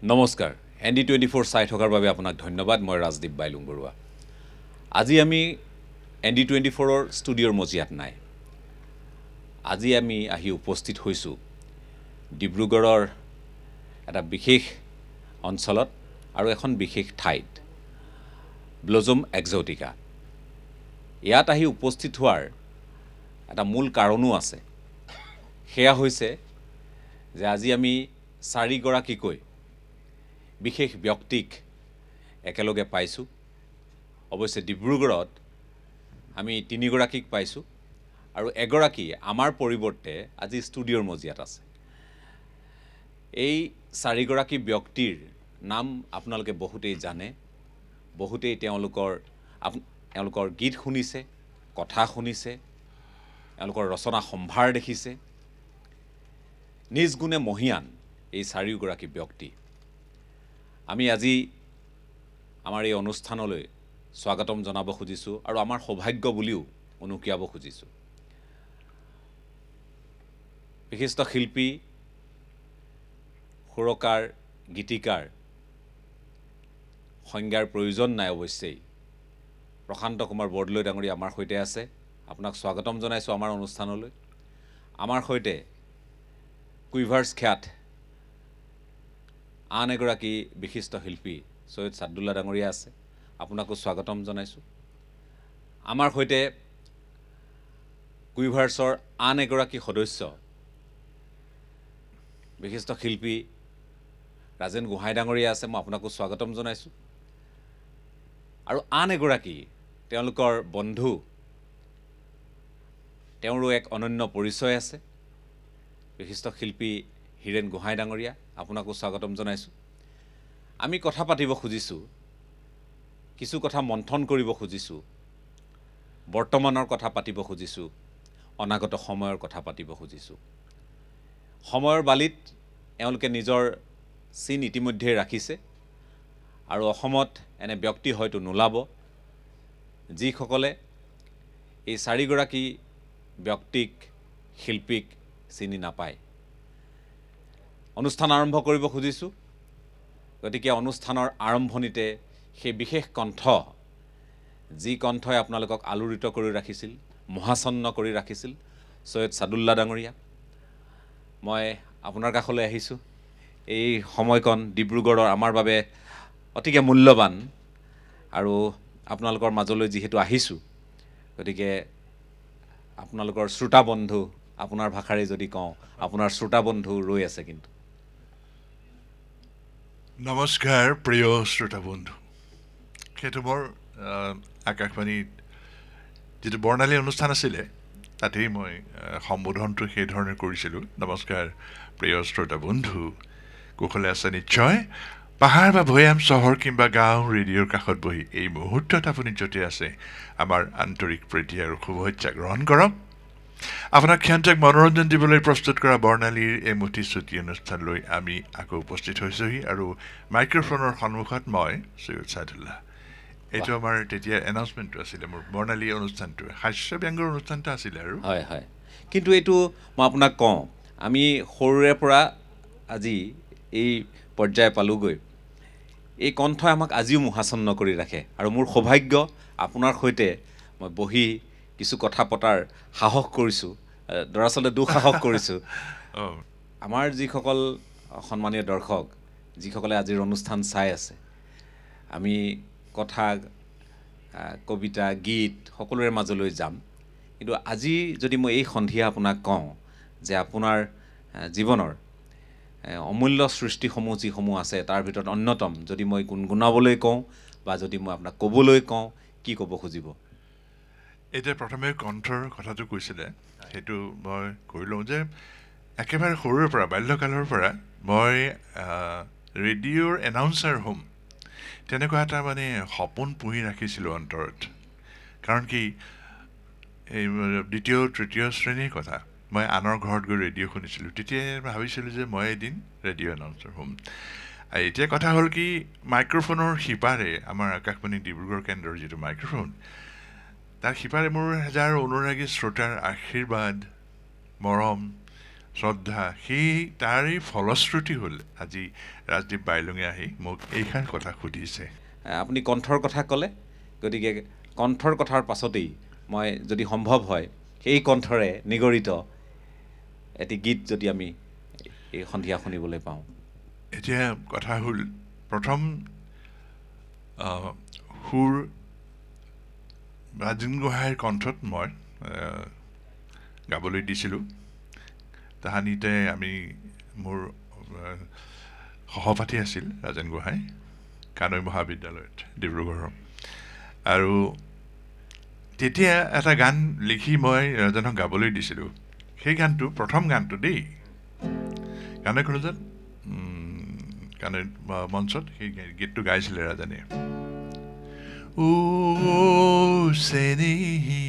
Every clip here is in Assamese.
নমস্কাৰ ND24 চাই থকাৰ বাবে আপোনাক ধন্যবাদ মই ৰাজদীপ বাইলুং বৰুৱা আজি আমি ND24 ৰ ষ্টুডিঅ'ৰ মজিয়াত নাই আজি আমি আহি উপস্থিত হৈছো ডিব্ৰুগড়ৰ এটা বিশেষ অঞ্চলত আৰু এখন বিশেষ ঠাইত ব্লজম এক্সোটিকা ইয়াত আহি উপস্থিত হোৱাৰ এটা মূল কাৰণো আছে সেয়া হৈছে যে আজি আমি চাৰিগৰাকীকৈ বিশেষ ব্যক্তিক একেলগে পাইছো অৱশ্যে ডিব্ৰুগড়ত আমি তিনিগৰাকীক পাইছো আৰু এগৰাকী আমাৰ পৰিৱৰ্তে আজি ষ্টুডিঅ'ৰ মজিয়াত আছে এই চাৰিগৰাকী ব্যক্তিৰ নাম আপোনালোকে বহুতেই জানে বহুতেই তেওঁলোকৰ গীত শুনিছে কথা শুনিছে তেওঁলোকৰ ৰচনা সম্ভাৰ দেখিছে নিজ গুণে মহিয়ান এই চাৰিগৰাকী ব্যক্তি আমি আজি আমাৰ এই অনুষ্ঠানলৈ স্বাগতম জনাব খুজিছো আৰু আমাৰ সৌভাগ্য বুলিও অনুকিয়াব খুজিছো বিশিষ্ট শিল্পী সুৰকাৰ গীতিকাৰ সংজ্ঞাৰ প্ৰয়োজন নাই অৱশ্যেই প্ৰশান্ত কুমাৰ বৰদলৈ ডাঙৰী আমাৰ সৈতে আছে আপোনাক স্বাগতম জনাইছো আমাৰ অনুষ্ঠানলৈ আমাৰ সৈতে কুইভাৰ্ছ খ্যাত আন এগৰাকী বিশিষ্ট শিল্পী সৈয়দ সাদুল্লাহ ডাঙৰীয়া আছে আপোনাকো স্বাগতম জনাইছো আমাৰ সৈতে কুইভাৰ্ছৰ আন এগৰাকী সদস্য বিশিষ্ট শিল্পী ৰাজেন গোহাঁই ডাঙৰীয়া আছে মই আপোনাকো স্বাগতম জনাইছো আৰু আন এগৰাকী তেওঁলোকৰ বন্ধু তেওঁৰো এক অনন্য পৰিচয় আছে বিশিষ্ট শিল্পী হিৰেন গোহাঁই ডাঙৰীয়া আপোনাকো স্বাগতম জনাইছো আমি কথা পাতিব খুজিছো কিছু কথা মন্থন কৰিব খুজিছো বৰ্তমানৰ কথা পাতিব খুজিছো অনাগত সময়ৰ কথা পাতিব খুজিছো সময়ৰ বালিত এওঁলোকে নিজৰ চিন ইতিমধ্যে ৰাখিছে আৰু অসমত এনে ব্যক্তি হয়তো নোলাব যিসকলে এই চাৰিগৰাকী ব্যক্তিক শিল্পীক চিনি নাপায় অনুষ্ঠান আৰম্ভ কৰিব খুজিছো গতিকে অনুষ্ঠানৰ আৰম্ভণিতে সেই বিশেষ কণ্ঠ যি কণ্ঠই আপোনালোকক আলোড়িত কৰি ৰাখিছিল মহাচন্ন কৰি ৰাখিছিল সৈয়দ সাদুল্লাহ ডাঙৰীয়া মই আপোনাৰ কাষলৈ আহিছো এই সময়কণ ডিব্ৰুগড়ৰ আমাৰ বাবে অতিকে মূল্যৱান আৰু আপোনালোকৰ মাজলৈ যিহেতু আহিছো গতিকে আপোনালোকৰ শ্ৰোতা বন্ধু আপোনাৰ ভাষাৰে যদি কওঁ আপোনাৰ শ্ৰোতা বন্ধু ৰৈ আছে কিন্তু নমস্কাৰ প্ৰিয় শ্ৰোতা বন্ধু সেইটো মোৰ আকাশবাণীত যিটো বৰ্ণালী অনুষ্ঠান আছিলে তাতেই মই সম্বোধনটো সেই ধৰণে কৰিছিলোঁ নমস্কাৰ প্ৰিয় শ্ৰোতা বন্ধু কুশলে আছে নিশ্চয় পাহাৰ বা ভৈয়াম চহৰ কিংবা গাঁও ৰেডিঅ'ৰ কাষত বহি এই মুহূৰ্তত আপুনি য'তে আছে আমাৰ আন্তৰিক প্ৰীতি আৰু শুভেচ্ছা গ্ৰহণ কৰক আপোনাক ক্ষন্তেক মনোৰঞ্জন দিবলৈ প্ৰস্তুত কৰা বৰ্ণালীৰ এই মুঠি চুটি অনুষ্ঠানলৈ আমি আকৌ উপস্থিত হৈছোহি আৰু মাইক্ৰফোনৰ সন্মুখত মই সৈয়দ সাদুল্লাহ এইটো আমাৰ তেতিয়া এনাউন্সমেণ্টটো আছিলে মোৰ বৰ্ণালী অনুষ্ঠানটো হাস্য ব্যংগৰ অনুষ্ঠানটো আছিলে আৰু হয় হয় কিন্তু এইটো মই আপোনাক কওঁ আমি সৰুৰে পৰা আজি এই পৰ্যায় পালোগৈ এই কণ্ঠই আমাক আজিও মহাচন্ন কৰি ৰাখে আৰু মোৰ সৌভাগ্য আপোনাৰ সৈতে মই বহি কিছু কথা পতাৰ সাহস কৰিছো দৰাচলতে দুঃসাহস কৰিছো আমাৰ যিসকল সন্মানীয় দৰ্শক যিসকলে আজিৰ অনুষ্ঠান চাই আছে আমি কথা কবিতা গীত সকলোৰে মাজলৈ যাম কিন্তু আজি যদি মই এই সন্ধিয়া আপোনাক কওঁ যে আপোনাৰ জীৱনৰ অমূল্য সৃষ্টিসমূহ যিসমূহ আছে তাৰ ভিতৰত অন্যতম যদি মই গুণগুণাবলৈ কওঁ বা যদি মই আপোনাক ক'বলৈ কওঁ কি ক'ব খুজিব এতিয়া প্ৰথমে কণ্ঠৰ কথাটো কৈছিলে সেইটো মই কৈ লওঁ যে একেবাৰে সৰুৰে পৰা বাল্যকালৰ পৰা মই ৰেডিঅ'ৰ এনাউন্সাৰ হ'ম তেনেকুৱা এটা মানে সপোন পুহি ৰাখিছিলোঁ অন্তৰত কাৰণ কি এই দ্বিতীয় তৃতীয় শ্ৰেণীৰ কথা মই আনৰ ঘৰত গৈ ৰেডিঅ' শুনিছিলোঁ তেতিয়া ভাবিছিলোঁ যে মই এদিন ৰেডিঅ' এনাউন্সাৰ হ'ম আৰু এতিয়া কথা হ'ল কি মাইক্ৰফোনৰ সিপাৰে আমাৰ আকাশবাণী ডিব্ৰুগড় কেন্দ্ৰৰ যিটো মাইক্ৰফোন তাৰ সিপাৰে মোৰ হাজাৰ অনুৰাগী শ্ৰোতাৰ আশীৰ্বাদ মৰম শ্ৰদ্ধা সেই তাৰে ফলশ্ৰুতি হ'ল আজি ৰাজদীপ বাইলুঙে আহি মোক এইষাৰ কথা সুধিছে। আপুনি কণ্ঠৰ কথা ক'লে, গতিকে কণ্ঠৰ কথাৰ পাছতেই মই যদি সম্ভৱ হয় সেই কণ্ঠৰে নিগৰিত এটি গীত যদি আমি এই সন্ধিয়া শুনিবলৈ পাওঁ। এতিয়া কথা হ'ল প্ৰথম সুৰ ৰাজেন গোহাঁইৰ কণ্ঠত মই গাবলৈ দিছিলোঁ। তাহানিতে আমি মোৰ সহপাঠী আছিল ৰাজেন গোহাঁই কানৈ মহাবিদ্যালয়ত ডিব্ৰুগড়ৰ। আৰু তেতিয়া এটা গান লিখি মই ৰাজেনক গাবলৈ দিছিলোঁ। সেই গানটো প্ৰথম গানটো দেই, কানৈ কলেজত কানৈ মঞ্চত সেই গীতটো গাইছিলে ৰাজেনে। ও চেনেহী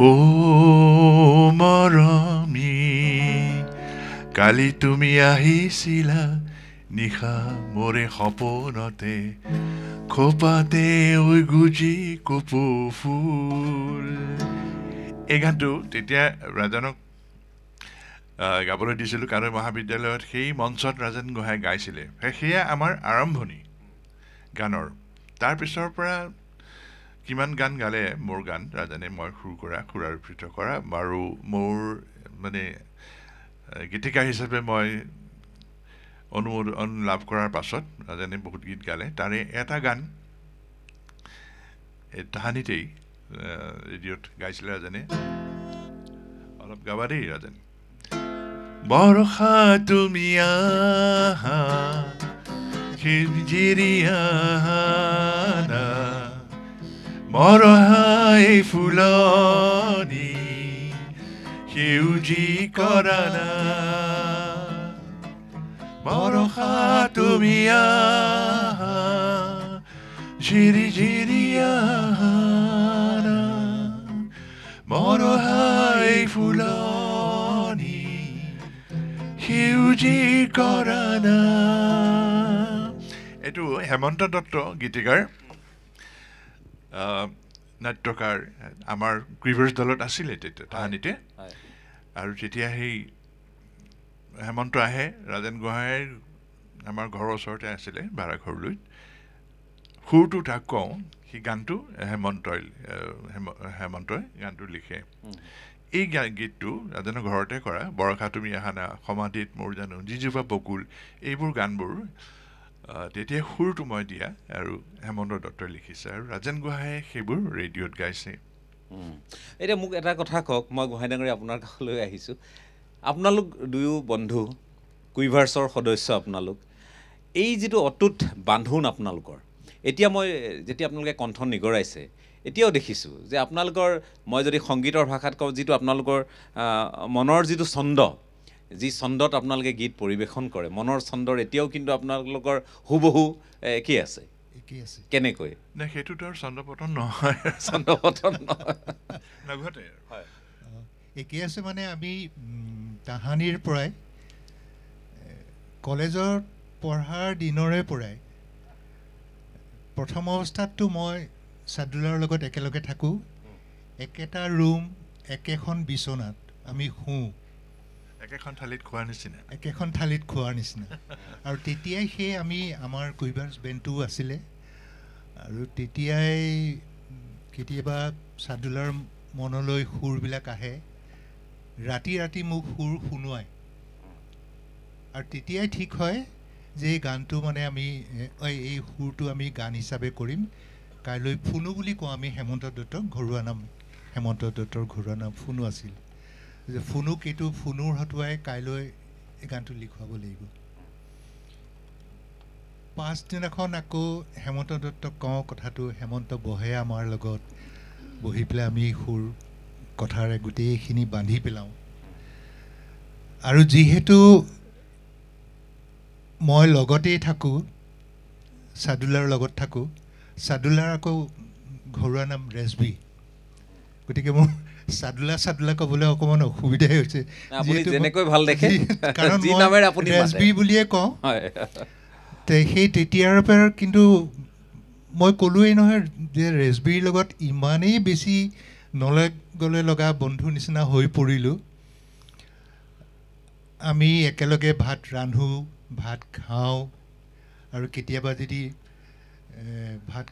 ও মৰমী, কালি তুমি আহিছিলা নিশা মোৰে সপোনতে, খোপাতে ঐ গুজি কপৌ ফুল। এই গানটো তেতিয়া ৰাজেনক গাবলৈ দিছিলোঁ কানৈ মহাবিদ্যালয়ত। সেই মঞ্চত ৰাজেন গোহাঁই গাইছিলে। সেয়া আমাৰ আৰম্ভণি গানৰ। তাৰপিছৰ পৰা কিমান গান গালে মোৰ গান ৰাজেনে, মই সুৰ কৰা, সুৰাৰোপিত কৰা, আৰু মোৰ মানে গীতিকাৰ হিচাপে মই অনুমোদন লাভ কৰাৰ পাছত ৰাজেনে বহুত গীত গালে। তাৰে এটা গান তাহানিতেই ৰেডিঅ'ত গাইছিলে ৰাজেনে। অলপ গাবা দেই ৰাজেন। বৰষা তুমি আহা ঝিৰিয়ানা, মৰহাই ফুলনি সেউজী কৰানা, বৰষা তুমি আহা ঝিৰিয়ানা, মৰহাই ফুলনি সেউজী কৰানা। এইটো হেমন্ত দত্ত গীতিকাৰ, নাট্যকাৰ, আমাৰ কুইভাৰ্ছ দলত আছিলে তেতিয়া তাহানিতে। আৰু যেতিয়া সেই হেমন্ত আহে, ৰাজেন গোহাঁইৰ আমাৰ ঘৰৰ ওচৰতে আছিলে ভাড়াঘৰলৈ, সুৰটো তাক কওঁ, সি গানটো হেমন্তই গানটো লিখে। এই গীতটো ৰাজেনৰ ঘৰতে কৰা, বৰষা তুমি আহা না, সমাধিত মোৰ জানো যিজোপা বকুল, এইবোৰ গানবোৰ তেতিয়া সুৰটো মই দিয়া আৰু হেমন্ত দত্তই লিখিছে, আৰু ৰাজেন গোহাঁইয়ে সেইবোৰ ৰেডিঅ'ত গাইছে। এতিয়া মোক এটা কথা কওক, মই গোহাঁই ডাঙৰীয়া আপোনাৰ কাষলৈ আহিছোঁ। আপোনালোক দুয়ো বন্ধু, কুইভাৰ্ছৰ সদস্য আপোনালোক, এই যিটো অটুট বান্ধোন আপোনালোকৰ, এতিয়া মই যেতিয়া আপোনালোকে কণ্ঠ নিগৰাইছে, এতিয়াও দেখিছোঁ যে আপোনালোকৰ, মই যদি সংগীতৰ ভাষাত কওঁ, যিটো আপোনালোকৰ মনৰ যিটো ছন্দ, যি ছন্দত আপোনালোকে গীত পৰিৱেশন কৰে, মনৰ ছন্দৰ এতিয়াও কিন্তু আপোনালোকৰ হুবহু একেই আছে। কেনেকৈ? নাই, সেইটোতো আৰু ছন্দপতন নহয়, ছন্দপতন নঘটে। একেই আছে মানে আমি তাহানিৰ পৰাই, কলেজত পঢ়াৰ দিনৰে পৰাই, প্ৰথম অৱস্থাততো মই চাদুলাৰ লগত একেলগে থাকোঁ, একেটা ৰুম, একেখন বিচনাত আমি শুওঁ, একেখন থালিত খোৱাৰ নিচিনা, একেখন থালিত খোৱাৰ নিচিনা। আৰু তেতিয়াই সেই আমাৰ কুইভাৰ্ছ বেণ্ডটোও আছিলে। আৰু তেতিয়াই কেতিয়াবা চাদুলাৰ মনলৈ সুৰবিলাক আহে, ৰাতি ৰাতি মোক সুৰ শুনোৱায়, আৰু তেতিয়াই ঠিক হয় যে এই গানটো মানে আমি এই সুৰটো আমি গান হিচাপে কৰিম। কাইলৈ ফুনু বুলি কওঁ আমি হেমন্ত দত্তক, ঘৰুৱা নাম হেমন্ত দত্তৰ ঘৰুৱা নাম ফুনু আছিল, যে ফুনুক এইটো ফুনুৰ হতুৱাই কাইলৈ এই গানটো লিখুৱাব লাগিব। পাছদিনাখন আকৌ হেমন্ত দত্তক কওঁ কথাটো, হেমন্ত বহে আমাৰ লগত, বহি পেলাই আমি সুৰ কথাৰে গোটেইখিনি বান্ধি পেলাওঁ। আৰু যিহেতু মই লগতেই থাকোঁ, চাদুলাৰ লগত থাকোঁ, চাদুলাৰ আকৌ ঘৰুৱা নাম ৰেজবি, গতিকে মোৰ চাদুলা ক'বলৈ অকণমান অসুবিধাই হৈছে, কাৰণ ৰেজবি বুলিয়ে কওঁ। সেই তেতিয়াৰ পৰা কিন্তু মই ক'লোৱেই নহয় যে ৰেজবিৰ লগত ইমানেই বেছি নলগলে লগা বন্ধু নিচিনা হৈ পৰিলোঁ আমি একেলগে ভাত ৰান্ধো ভাত খাওঁ আৰু কেতিয়াবা যদি ভাত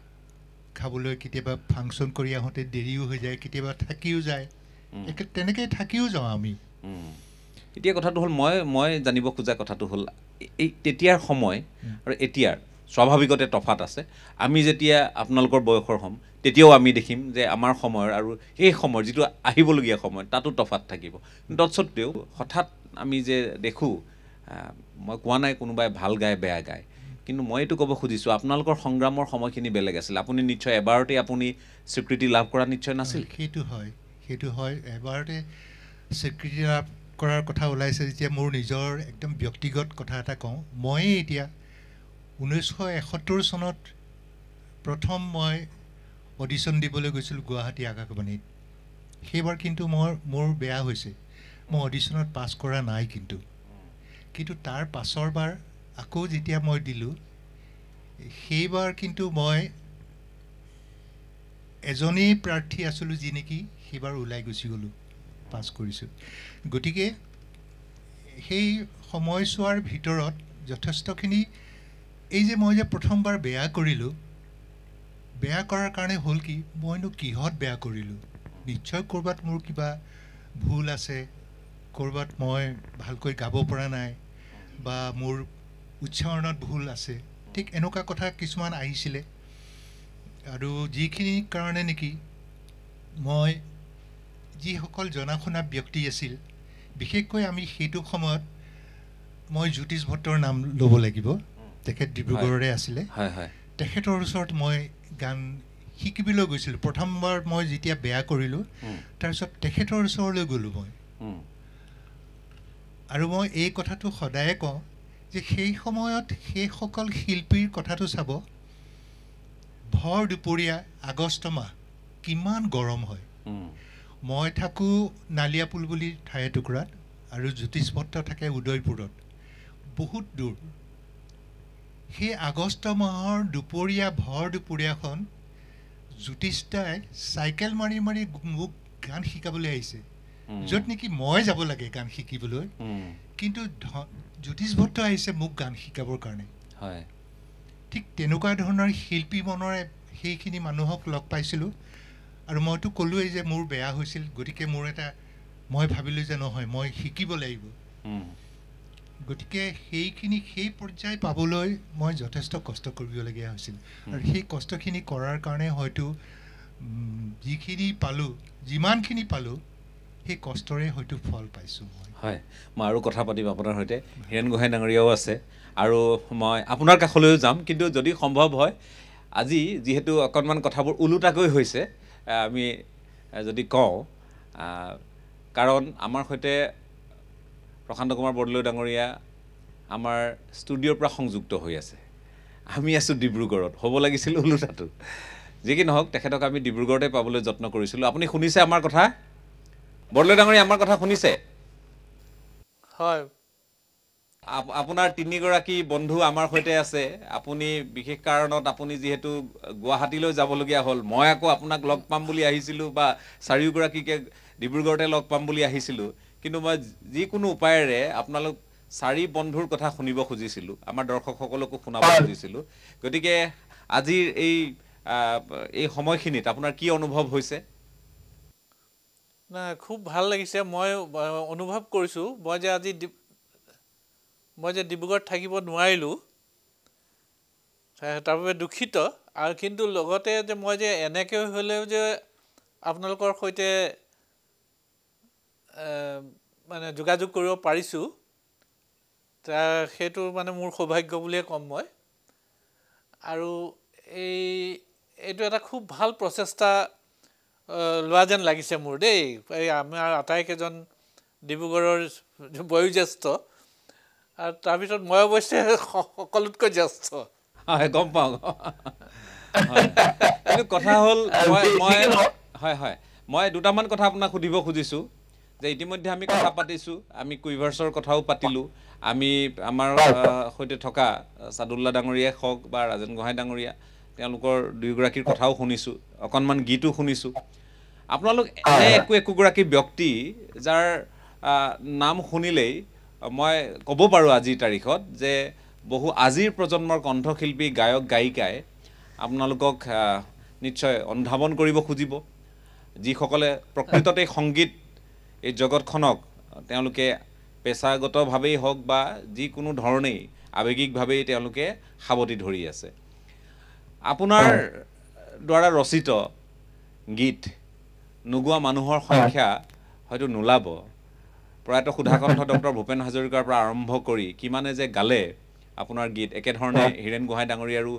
খাবলৈ কেতিয়াবা ফাংচন কৰি আহোঁতে দেৰিও হৈ যায় কেতিয়াবা থাকিও যায় তেনেকৈ থাকিও যাওঁ আমি এতিয়া কথাটো হ'ল মই জানিব খোজা কথাটো হ'ল এই তেতিয়াৰ সময় আৰু এতিয়াৰ স্বাভাৱিকতে তফাত আছে আমি যেতিয়া আপোনালোকৰ বয়সৰ হ'ম তেতিয়াও আমি দেখিম যে আমাৰ সময়ৰ আৰু এই সময়ৰ যিটো আহিবলগীয়া সময় তাতো তফাত থাকিব তৎসত্ত্বেও হঠাৎ আমি যে দেখোঁ মই কোৱা নাই কোনোবাই ভাল গায় বেয়া গায় কিন্তু মই এইটো ক'ব খুজিছোঁ আপোনালোকৰ সংগ্ৰামৰ সময়খিনি বেলেগ আছিল আপুনি নিশ্চয় এবাৰতে আপুনি স্বীকৃতি লাভ কৰা নিশ্চয় নাছিল সেইটো হয় এবাৰতে স্বীকৃতি লাভ কৰাৰ কথা ওলাইছে যেতিয়া মোৰ নিজৰ একদম ব্যক্তিগত কথা এটা কওঁ ময়ে এতিয়া 1971 চনত প্ৰথম মই অডিশ্যন দিবলৈ গৈছিলোঁ গুৱাহাটী আকাশবাণীত সেইবাৰ কিন্তু মোৰ বেয়া হৈছে মই অডিশ্যনত পাছ কৰা নাই কিন্তু তাৰ পাছৰ বাৰ আকৌ যেতিয়া মই দিলোঁ সেইবাৰ কিন্তু মই এজনেই প্ৰাৰ্থী আছিলোঁ যি নেকি সেইবাৰ ওলাই গুচি গ'লোঁ পাছ কৰিছোঁ গতিকে সেই সময়ছোৱাৰ ভিতৰত যথেষ্টখিনি এই যে মই যে প্ৰথমবাৰ বেয়া কৰিলোঁ বেয়া কৰাৰ কাৰণে হ'ল কি মইনো কিহত বেয়া কৰিলোঁ নিশ্চয় ক'ৰবাত মোৰ কিবা ভুল আছে ক'ৰবাত মই ভালকৈ গাব পৰা নাই বা মোৰ উচ্চাৰণত ভুল আছে ঠিক এনেকুৱা কথা কিছুমান আহিছিলে আৰু যিখিনি কাৰণে নেকি মই যিসকল জনা শুনা ব্যক্তি আছিল বিশেষকৈ আমি সেইটো সময়ত মই জ্যোতিষ ভট্টৰ নাম ল'ব লাগিব তেখেত ডিব্ৰুগড়ৰে আছিলে তেখেতৰ ওচৰত মই গান শিকিবলৈ গৈছিলোঁ প্ৰথমবাৰ মই যেতিয়া বেয়া কৰিলোঁ তাৰপিছত তেখেতৰ ওচৰলৈ গ'লোঁ মই আৰু মই এই কথাটো সদায়ে কওঁ যে সেই সময়ত সেইসকল শিল্পীৰ কথাটো চাব ভৰ দুপৰীয়া আগষ্ট মাহ কিমান গৰম হয় মই থাকোঁ নালিয়াপুল বুলি ঠাই টুকুৰাত আৰু জ্যোতিষ ভট্ট থাকে উদয়পুৰত বহুত দূৰ সেই আগষ্ট মাহৰ দুপৰীয়া ভৰ দুপৰীয়াখন জ্যোতিষদাই চাইকেল মাৰি মাৰি মোক গান শিকাবলৈ আহিছে য'ত নেকি মই যাব লাগে গান শিকিবলৈ কিন্তু জ্যোতিষ ভট্ট আহিছে মোক গান শিকাবৰ কাৰণে ঠিক তেনেকুৱা ধৰণৰ শিল্পী মনৰে সেইখিনি মানুহক লগ পাইছিলোঁ আৰু মইতো ক'লোৱেই যে মোৰ বেয়া হৈছিল গতিকে মোৰ এটা মই ভাবিলোঁ যে নহয় মই শিকিব লাগিব গতিকে সেইখিনি সেই পৰ্যায় পাবলৈ মই যথেষ্ট কষ্ট কৰিবলগীয়া হৈছিল আৰু সেই কষ্টখিনি কৰাৰ কাৰণে হয়তো যিখিনি পালোঁ যিমানখিনি পালোঁ সেই কষ্টৰে হয়তো ফল পাইছোঁ হয় মই আৰু কথা পাতিম আপোনাৰ সৈতে হীৰেণ গোহাঁই ডাঙৰীয়াও আছে আৰু মই আপোনাৰ কাষলৈও যাম কিন্তু যদি সম্ভৱ হয় আজি যিহেতু অকণমান কথাবোৰ ওলোটাকৈ হৈছে আমি যদি কওঁ কাৰণ আমাৰ সৈতে প্ৰশান্ত কুমাৰ বৰদলৈ ডাঙৰীয়া আমাৰ ষ্টুডিঅ'ৰ পৰা সংযুক্ত হৈ আছে আমি আছোঁ ডিব্ৰুগড়ত হ'ব লাগিছিল ওলোটাটো যি কি নহওক তেখেতক আমি ডিব্ৰুগড়তে পাবলৈ যত্ন কৰিছিলোঁ আপুনি শুনিছে আমাৰ কথা বৰদলৈ ডাঙৰীয়া আমাৰ কথা শুনিছে হয় আপোনাৰ তিনিগৰাকী বন্ধু আমাৰ সৈতে আছে আপুনি বিশেষ কাৰণত আপুনি যিহেতু গুৱাহাটীলৈ যাবলগীয়া হ'ল মই আকৌ আপোনাক লগ পাম বুলি আহিছিলোঁ বা চাৰিওগৰাকীকে ডিব্ৰুগড়তে লগ পাম বুলি আহিছিলোঁ কিন্তু মই যিকোনো উপায়েৰে আপোনালোক চাৰি বন্ধুৰ কথা শুনিব খুজিছিলোঁ আমাৰ দৰ্শকসকলকো শুনাব খুজিছিলোঁ গতিকে আজিৰ এই সময়খিনিত আপোনাৰ কি অনুভৱ হৈছে না খুব ভাল লাগিছে মই অনুভৱ কৰিছোঁ মই যে ডিব্ৰুগড়ত থাকিব নোৱাৰিলোঁ তাৰ বাবে দুখিত আৰু কিন্তু লগতে যে মই যে এনেকৈ হ'লেও যে আপোনালোকৰ সৈতে মানে যোগাযোগ কৰিব পাৰিছোঁ সেইটো মানে মোৰ সৌভাগ্য বুলিয়ে ক'ম মই আৰু এইটো এটা খুব ভাল প্ৰচেষ্টা লোৱা যেন লাগিছে মোৰ দেই এই আমাৰ আটাইকেইজন ডিব্ৰুগড়ৰ বয়োজ্যেষ্ঠ আৰু তাৰপিছত মই অৱশ্যে সকলোতকৈ জ্যেষ্ঠ হয় গম পাওঁ কিন্তু কথা হ'ল মই দুটামান কথা আপোনাক সুধিব খুজিছোঁ যে ইতিমধ্যে আমি কথা পাতিছোঁ আমি কুইভাৰ্ছৰ কথাও পাতিলোঁ আমি আমাৰ সৈতে থকা ছাদুল্লা ডাঙৰীয়াই হওক বা ৰাজেন গোহাঁই ডাঙৰীয়া তেওঁলোকৰ দুয়োগৰাকীৰ কথাও শুনিছোঁ অকণমান গীতো শুনিছোঁ আপোনালোক একোগৰাকী ব্যক্তি যাৰ নাম শুনিলেই মই ক'ব পাৰোঁ আজিৰ তাৰিখত যে বহু আজিৰ প্ৰজন্মৰ কণ্ঠশিল্পী গায়ক গায়িকাই আপোনালোকক নিশ্চয় অনুধাৱন কৰিব খুজিব যিসকলে প্ৰকৃততে সংগীত এই জগতখনক তেওঁলোকে পেছাগতভাৱেই হওক বা যিকোনো ধৰণেই আৱেগিকভাৱেই তেওঁলোকে সাৱটি ধৰি আছে আপোনাৰ দ্বাৰা ৰচিত গীত নোগোৱা মানুহৰ সংখ্যা হয়তো নোলাব প্ৰয়াত সুধাকণ্ঠ ডক্টৰ ভূপেন হাজৰিকাৰ পৰা আৰম্ভ কৰি কিমানে যে গালে আপোনাৰ গীত একেধৰণে হীৰেণ গোহাঁই ডাঙৰীয়াৰো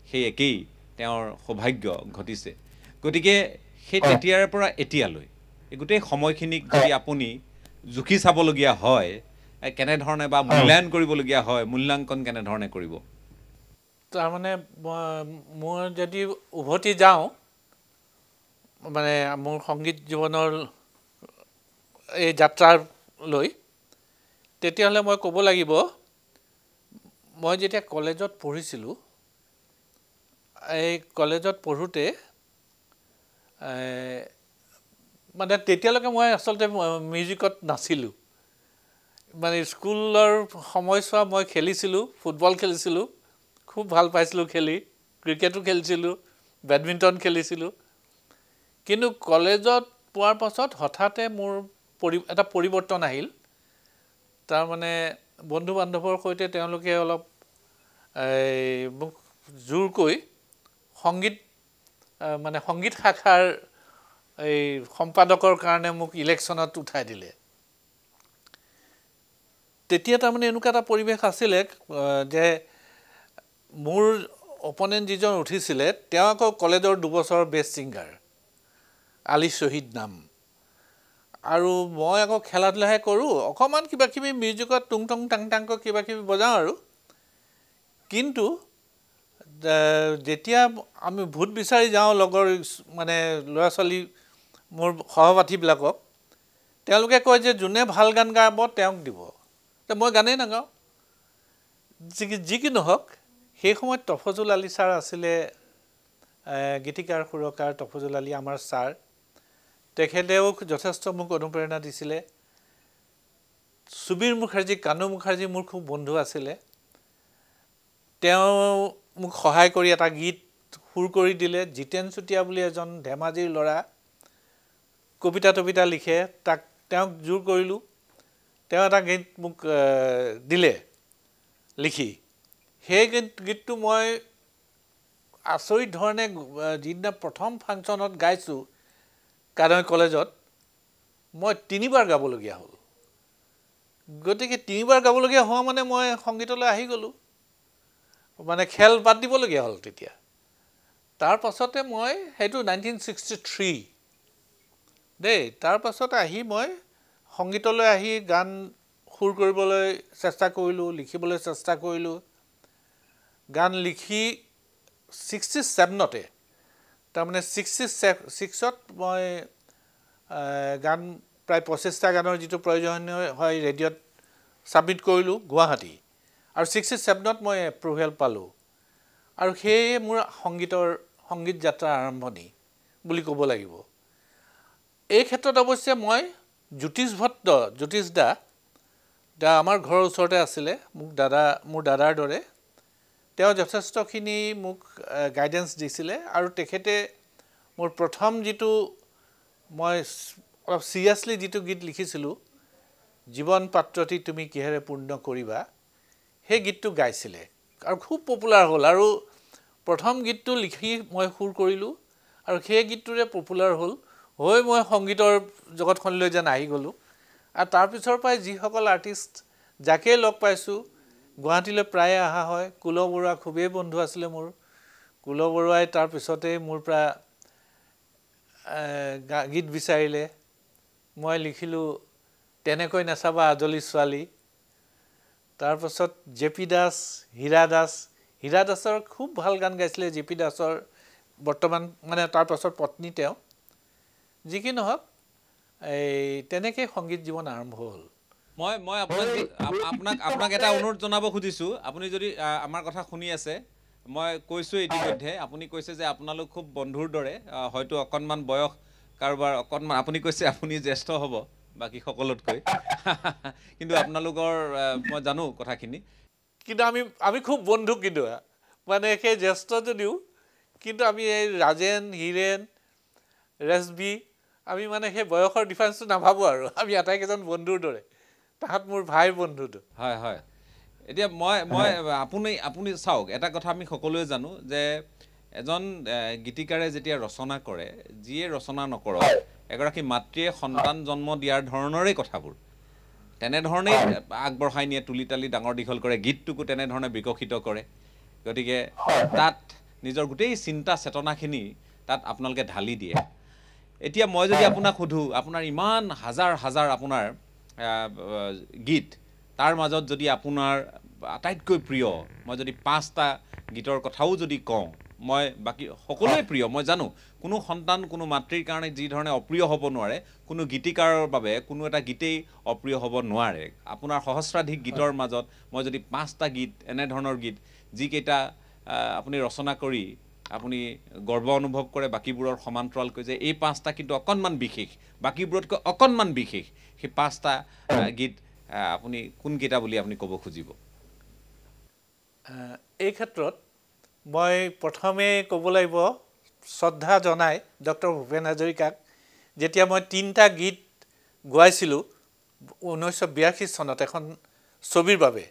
সেই একেই তেওঁৰ সৌভাগ্য ঘটিছে গতিকে সেই তেতিয়াৰ পৰা এতিয়ালৈ এই গোটেই সময়খিনিক যদি আপুনি জুখি চাবলগীয়া হয় কেনেধৰণে বা মূল্যায়ন কৰিবলগীয়া হয় মূল্যাংকন কেনেধৰণে কৰিব তাৰমানে মই যদি উভতি যাওঁ মানে মোৰ সংগীত জীৱনৰ এই যাত্ৰালৈ তেতিয়াহ'লে মই ক'ব লাগিব মই যেতিয়া কলেজত পঢ়িছিলোঁ এই কলেজত পঢ়োঁতে মানে তেতিয়ালৈকে মই আচলতে মিউজিকত নাছিলোঁ মানে স্কুলৰ সময়ছোৱা মই খেলিছিলোঁ ফুটবল খেলিছিলোঁ খুব ভাল পাইছিলোঁ খেলি ক্ৰিকেটো খেলিছিলোঁ বেডমিণ্টন খেলিছিলোঁ কিন্তু কলেজত পোৱাৰ পাছত হঠাতে মোৰ এটা পৰিৱৰ্তন আহিল তাৰমানে বন্ধু বান্ধৱৰ সৈতে তেওঁলোকে অলপ মোক জোৰকৈ সংগীত মানে সংগীত শাখাৰ এই সম্পাদকৰ কাৰণে মোক ইলেকশ্যনত উঠাই দিলে তেতিয়া তাৰমানে এনেকুৱা এটা পৰিৱেশ আছিলে যে মোৰ অপনেণ্ট যিজন উঠিছিলে তেওঁ আকৌ কলেজৰ 2 বছৰৰ বেষ্ট ছিংগাৰ আলী শহীদ নাম আৰু মই আকৌ খেলা ধূলাহে কৰোঁ অকণমান কিবা কিবি মিউজিকত টুং টং টাং টাংকৈ কিবা কিবি বজাওঁ আৰু কিন্তু যেতিয়া আমি ভোট বিচাৰি যাওঁ লগৰ মানে ল'ৰা ছোৱালী মোৰ সহপাঠীবিলাকক তেওঁলোকে কয় যে যোনে ভাল গান গাব তেওঁক দিব মই গানেই নাগাওঁ যি কি নহওক সেই সময়ত তফজুল আলী ছাৰ আছিলে গীতিকাৰ সুৰকাৰ তফজুল আলী আমাৰ ছাৰ তেখেতেও যথেষ্ট মোক অনুপ্ৰেৰণা দিছিলে সুবীৰ মুখাৰ্জী কানু মুখাৰ্জী মোৰ খুব বন্ধু আছিলে তেওঁ মোক সহায় কৰি এটা গীত সুৰ কৰি দিলে জিতেন চুতীয়া বুলি এজন ধেমাজিৰ ল'ৰা কবিতা লিখে তাক তেওঁক জোৰ কৰিলোঁ তেওঁ এটা গীত মোক দিলে লিখি সেই গীতটো মই আচৰিত ধৰণে যিদিনা প্ৰথম ফাংচনত গাইছোঁ কাদৈ কলেজত মই 3বাৰ গাবলগীয়া হ'ল গতিকে 3বাৰ গাবলগীয়া হোৱা মানে মই সংগীতলৈ আহি গ'লোঁ মানে খেল বাদ দিবলগীয়া হ'ল তেতিয়া তাৰ পাছতে মই সেইটো 1963 দেই তাৰ পাছতে আহি মই সংগীতলৈ আহি গান সুৰ কৰিবলৈ চেষ্টা কৰিলোঁ লিখিবলৈ চেষ্টা কৰিলোঁ গান লিখি 67তে তাৰমানে 66ত মই গান প্ৰায় 25টা গানৰ যিটো প্ৰয়োজনীয় হয় ৰেডিঅ'ত ছাবমিট কৰিলোঁ গুৱাহাটী আৰু 67ত মই এপ্ৰুভেল পালোঁ আৰু সেয়ে মোৰ সংগীত যাত্ৰাৰ আৰম্ভণি বুলি ক'ব লাগিব এই ক্ষেত্ৰত অৱশ্যে মই জ্যোতিষ দা আমাৰ ঘৰৰ ওচৰতে আছিলে মোৰ দাদাৰ দৰে তেওঁ যথেষ্টখিনি মোক গাইডেন্স দিছিলে আৰু তেখেতে মোৰ প্ৰথম যিটো মই অলপ চিৰিয়াছলি যিটো গীত লিখিছিলোঁ জীৱন পাত্ৰটি তুমি কিহেৰে পূৰ্ণ কৰিবা সেই গীতটো গাইছিলে আৰু খুব পপুলাৰ হ'ল আৰু প্ৰথম গীতটো লিখি মই সুৰ কৰিলোঁ আৰু সেই গীতটোৰে পপুলাৰ হ'ল হৈ মই সংগীতৰ জগতখনলৈ যেন আহি গ'লোঁ আৰু তাৰপিছৰ পৰাই যিসকল আৰ্টিষ্ট যাকে লগ পাইছোঁ গুৱাহাটীলৈ প্ৰায়ে অহা হয় কুল বৰুৱা খুবেই বন্ধু আছিলে মোৰ কুল বৰুৱাই তাৰপিছতেই মোৰ পৰা গীত বিচাৰিলে মই লিখিলোঁ তেনেকৈ নাচাবা আজলি ছোৱালী তাৰপাছত জেপি দাস হীৰা দাসৰ খুব ভাল গান গাইছিলে জেপি দাসৰ বৰ্তমান মানে তাৰপাছত পত্নী তেওঁ যি কি নহওক এই তেনেকৈ সংগীত জীৱন আৰম্ভ হ'ল মই আপোনাক এটা অনুৰোধ জনাব খুজিছোঁ আপুনি যদি আমাৰ কথা শুনি আছে মই কৈছোঁ ইতিমধ্যে আপুনি কৈছে যে আপোনালোক খুব বন্ধুৰ দৰে হয়তো অকণমান বয়স কাৰোবাৰ অকণমান আপুনি কৈছে আপুনি জ্যেষ্ঠ হ'ব বাকী সকলোতকৈ কিন্তু আপোনালোকৰ মই জানো কথাখিনি কিন্তু আমি খুব বন্ধু কিন্তু মানে সেই জ্যেষ্ঠ যদিও কিন্তু আমি এই ৰাজেন হীৰেন ৰেছবি আমি মানে সেই বয়সৰ ডিফাৰেঞ্চটো নাভাবোঁ আৰু আমি আটাইকেইজন বন্ধুৰ দৰে তাহাঁত মোৰ ভাইৰ বন্ধুটো হয় হয় এতিয়া মই আপুনি চাওক এটা কথা আমি সকলোৱে জানো যে এজন গীতিকাৰে যেতিয়া ৰচনা কৰে যিয়ে ৰচনা নকৰক এগৰাকী মাতৃয়ে সন্তান জন্ম দিয়াৰ ধৰণৰে কথাবোৰ তেনেধৰণেই আগবঢ়াই নিয়ে তুলি তালি ডাঙৰ দীঘল কৰে গীতটোকো তেনেধৰণে বিকশিত কৰে গতিকে তাত নিজৰ গোটেই চিন্তা চেতনাখিনি তাত আপোনালোকে ঢালি দিয়ে এতিয়া মই যদি আপোনাক সুধো আপোনাৰ ইমান হাজাৰ হাজাৰ আপোনাৰ গীত তাৰ মাজত যদি আপোনাৰ আটাইতকৈ প্ৰিয় মই যদি 5টা গীতৰ কথাও যদি কওঁ মই বাকি সকলোৱে প্ৰিয় মই জানো কোনো সন্তান কোনো মাতৃৰ কাৰণে যি ধৰণে অপ্ৰিয় হ'ব নোৱাৰে কোনো গীতিকাৰৰ বাবে কোনো এটা গীতেই অপ্ৰিয় হ'ব নোৱাৰে আপোনাৰ সহস্ৰাধিক গীতৰ মাজত মই যদি 5টা গীত এনে ধৰণৰ গীত যিকেইটা আপুনি ৰচনা কৰি আপুনি গৰ্ব অনুভৱ কৰে বাকিবোৰৰ সমান্তৰালকৈ যে এই 5টা কিন্তু অকণমান বিশেষ বাকিবোৰতকৈ অকণমান বিশেষ সেই 5টা গীত আপুনি কোনকেইটা বুলি আপুনি ক'ব খুজিব এই ক্ষেত্ৰত মই প্ৰথমে ক'ব লাগিব শ্ৰদ্ধা জনাই ডক্টৰ ভূপেন হাজৰিকাক যেতিয়া মই 3টা গীত গোৱাইছিলোঁ 1982 চনত এখন ছবিৰ বাবে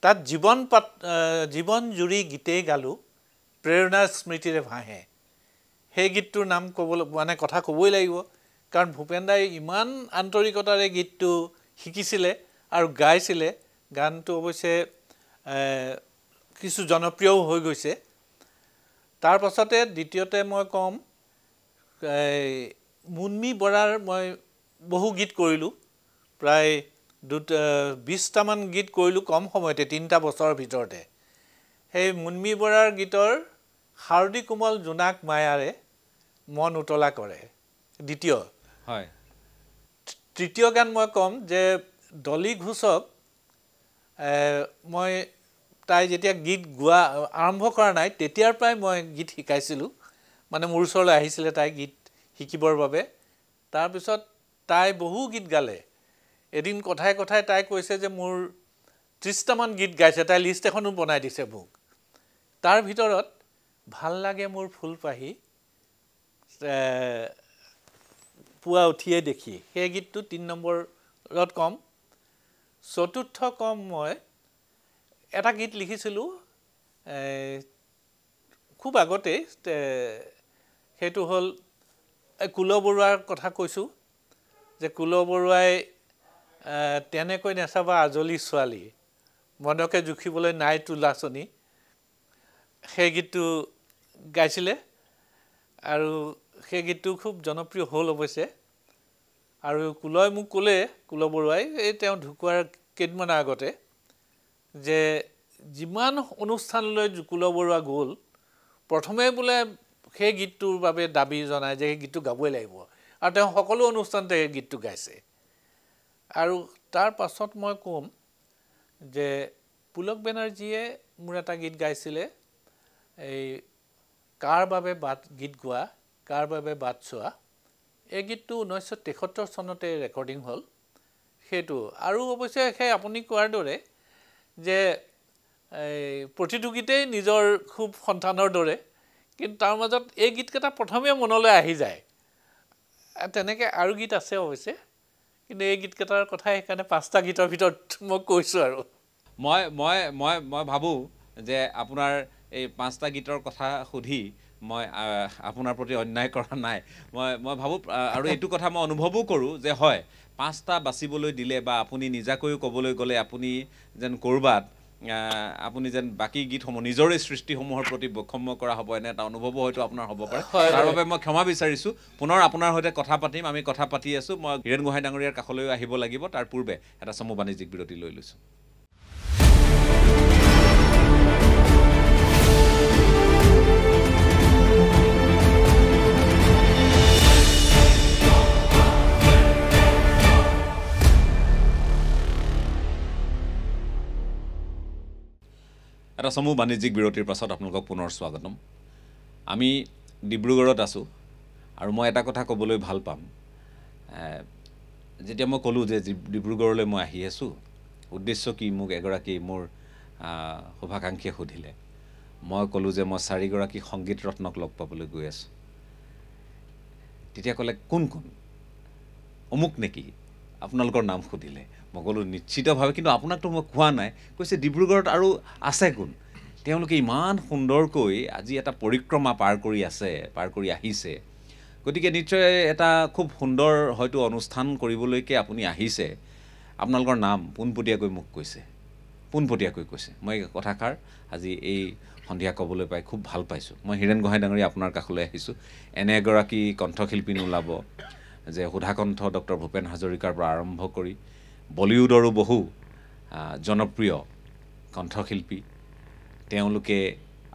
তাত জীৱন জুৰি গীতেই গালোঁ প্ৰেৰণাৰ স্মৃতিৰে ভাহে সেই গীতটোৰ নাম ক'বলৈ মানে কথা ক'বই লাগিব কাৰণ ভূপেন দাই ইমান আন্তৰিকতাৰে গীতটো শিকিছিলে আৰু গাইছিলে গানটো অৱশ্যে কিছু জনপ্ৰিয়ও হৈ গৈছে তাৰ পাছতে দ্বিতীয়তে মই ক'ম মুন্মী বৰাৰ মই বহু গীত কৰিলোঁ প্ৰায় 20টামান গীত কৰিলোঁ কম সময়তে 3টা বছৰৰ ভিতৰতে সেই মুন্মী বৰাৰ গীতৰ হাৰ্দি কোমল জোনাক মায়াৰে মন উতলা কৰে দ্বিতীয় হয় তৃতীয় গান মই ক'ম যে ডলি ঘোষক মই তাই যেতিয়া গীত গোৱা আৰম্ভ কৰা নাই তেতিয়াৰ পৰাই মই গীত শিকাইছিলোঁ মানে মোৰ ওচৰলৈ আহিছিলে তাই গীত শিকিবৰ বাবে তাৰপিছত তাই বহু গীত গালে এদিন কথাই কথাই তাই কৈছে যে মোৰ 30টামান গীত গাইছে তাই লিষ্ট এখনো বনাই দিছে মোক তাৰ ভিতৰত ভাল লাগে মোৰ ফুলপাহি পুৱা উঠিয়ে দেখি সেই গীতটো 3 নম্বৰত ক'ম চতুৰ্থ ক'ম মই এটা গীত লিখিছিলোঁ খুব আগতেই সেইটো হ'ল কুল বৰুৱাৰ কথা কৈছোঁ যে কুল বৰুৱাই তেনেকৈ নেচাবা আজলি ছোৱালী মনকে জুখিবলৈ নাই তোলাচনী সেই গীতটো গাইছিলে আৰু সেই গীতটো খুব জনপ্ৰিয় হ'ল অৱশ্যে আৰু কুলই মোক ক'লে কুল বৰুৱাই এই তেওঁ ঢুকুৱাৰ কেইদিনমান আগতে যে যিমান অনুষ্ঠানলৈ কুল বৰুৱা গ'ল প্ৰথমে বোলে সেই গীতটোৰ বাবে দাবী জনায় যে সেই গীতটো গাবই লাগিব আৰু তেওঁ সকলো অনুষ্ঠানতে এই গীতটো গাইছে আৰু তাৰ পাছত মই ক'ম যে পুলক বেনাৰ্জীয়ে মোৰ এটা গীত গাইছিলে এই কাৰ বাবে বাট গীত গোৱা কাৰ বাবে বাট চোৱা এই গীতটো 1973 চনতে ৰেকৰ্ডিং হ'ল সেইটো আৰু অৱশ্যে সেই আপুনি কোৱাৰ দৰে যে প্ৰতিটো গীতেই নিজৰ খুব সন্তানৰ দৰে কিন্তু তাৰ মাজত এই গীতকেইটা প্ৰথমে মনলৈ আহি যায় তেনেকৈ আৰু গীত আছে অৱশ্যে কিন্তু এই গীতকেইটাৰ কথা সেইকাৰণে 5টা গীতৰ ভিতৰত মই কৈছোঁ আৰু মই মই মই মই ভাবোঁ যে আপোনাৰ এই 5টা গীতৰ কথা সুধি মই আপোনাৰ প্ৰতি অন্যায় কৰা নাই মই ভাবোঁ আৰু এইটো কথা মই অনুভৱো কৰোঁ যে হয় 5টা বাচিবলৈ দিলে বা আপুনি নিজাকৈও ক'বলৈ গ'লে আপুনি যেন ক'ৰবাত আপুনি যেন বাকী গীতসমূহ নিজৰে সৃষ্টিসমূহৰ প্ৰতি বৈষম্য কৰা হ'ব এনে এটা অনুভৱো হয়তো আপোনাৰ হ'ব পাৰে তাৰ বাবে মই ক্ষমা বিচাৰিছোঁ পুনৰ আপোনাৰ সৈতে কথা পাতিম আমি কথা পাতি আছোঁ মই হীৰেণ গোহাঁই ডাঙৰীয়াৰ কাষলৈ আহিব লাগিব তাৰ পূৰ্বে এটা চমু বাণিজ্যিক বিৰতি লৈ লৈছোঁ এটা চমু বাণিজ্যিক বিৰতিৰ পাছত আপোনালোকক পুনৰ স্বাগতম আমি ডিব্ৰুগড়ত আছোঁ আৰু মই এটা কথা ক'বলৈ ভাল পাম, যেতিয়া মই ক'লোঁ যে ডিব্ৰুগড়লৈ মই আহি আছোঁ, উদ্দেশ্য কি মোক এগৰাকী মোৰ শুভাকাংক্ষীয়ে সুধিলে। মই ক'লোঁ যে মই 4গৰাকী সংগীত ৰত্নক লগ পাবলৈ গৈ আছোঁ। তেতিয়া ক'লে কোন কোন, অমুক নেকি, আপোনালোকৰ নাম সুধিলে। মই ক'লোঁ নিশ্চিতভাৱে, কিন্তু আপোনাকতো মই কোৱা নাই। কৈছে ডিব্ৰুগড়ত আৰু আছে কোন? তেওঁলোকে ইমান সুন্দৰকৈ আজি এটা পৰিক্ৰমা পাৰ কৰি আহিছে। গতিকে নিশ্চয় এটা খুব সুন্দৰ হয়তো অনুষ্ঠান কৰিবলৈকে আপুনি আহিছে। আপোনালোকৰ নাম পোনপটীয়াকৈ মোক কৈছে, পোনপটীয়াকৈ কৈছে। মই কথাষাৰ আজি এই সন্ধিয়া ক'বলৈ পাই খুব ভাল পাইছোঁ। মই হীৰেণ গোহাঁই ডাঙৰীয়া আপোনাৰ কাষলৈ আহিছোঁ। এনে এগৰাকী কণ্ঠশিল্পী নোলাব যে সুধাকণ্ঠ ডক্টৰ ভূপেন হাজৰিকাৰ পৰা আৰম্ভ কৰি বলিউডৰো বহু জনপ্ৰিয় কণ্ঠশিল্পী তেওঁলোকে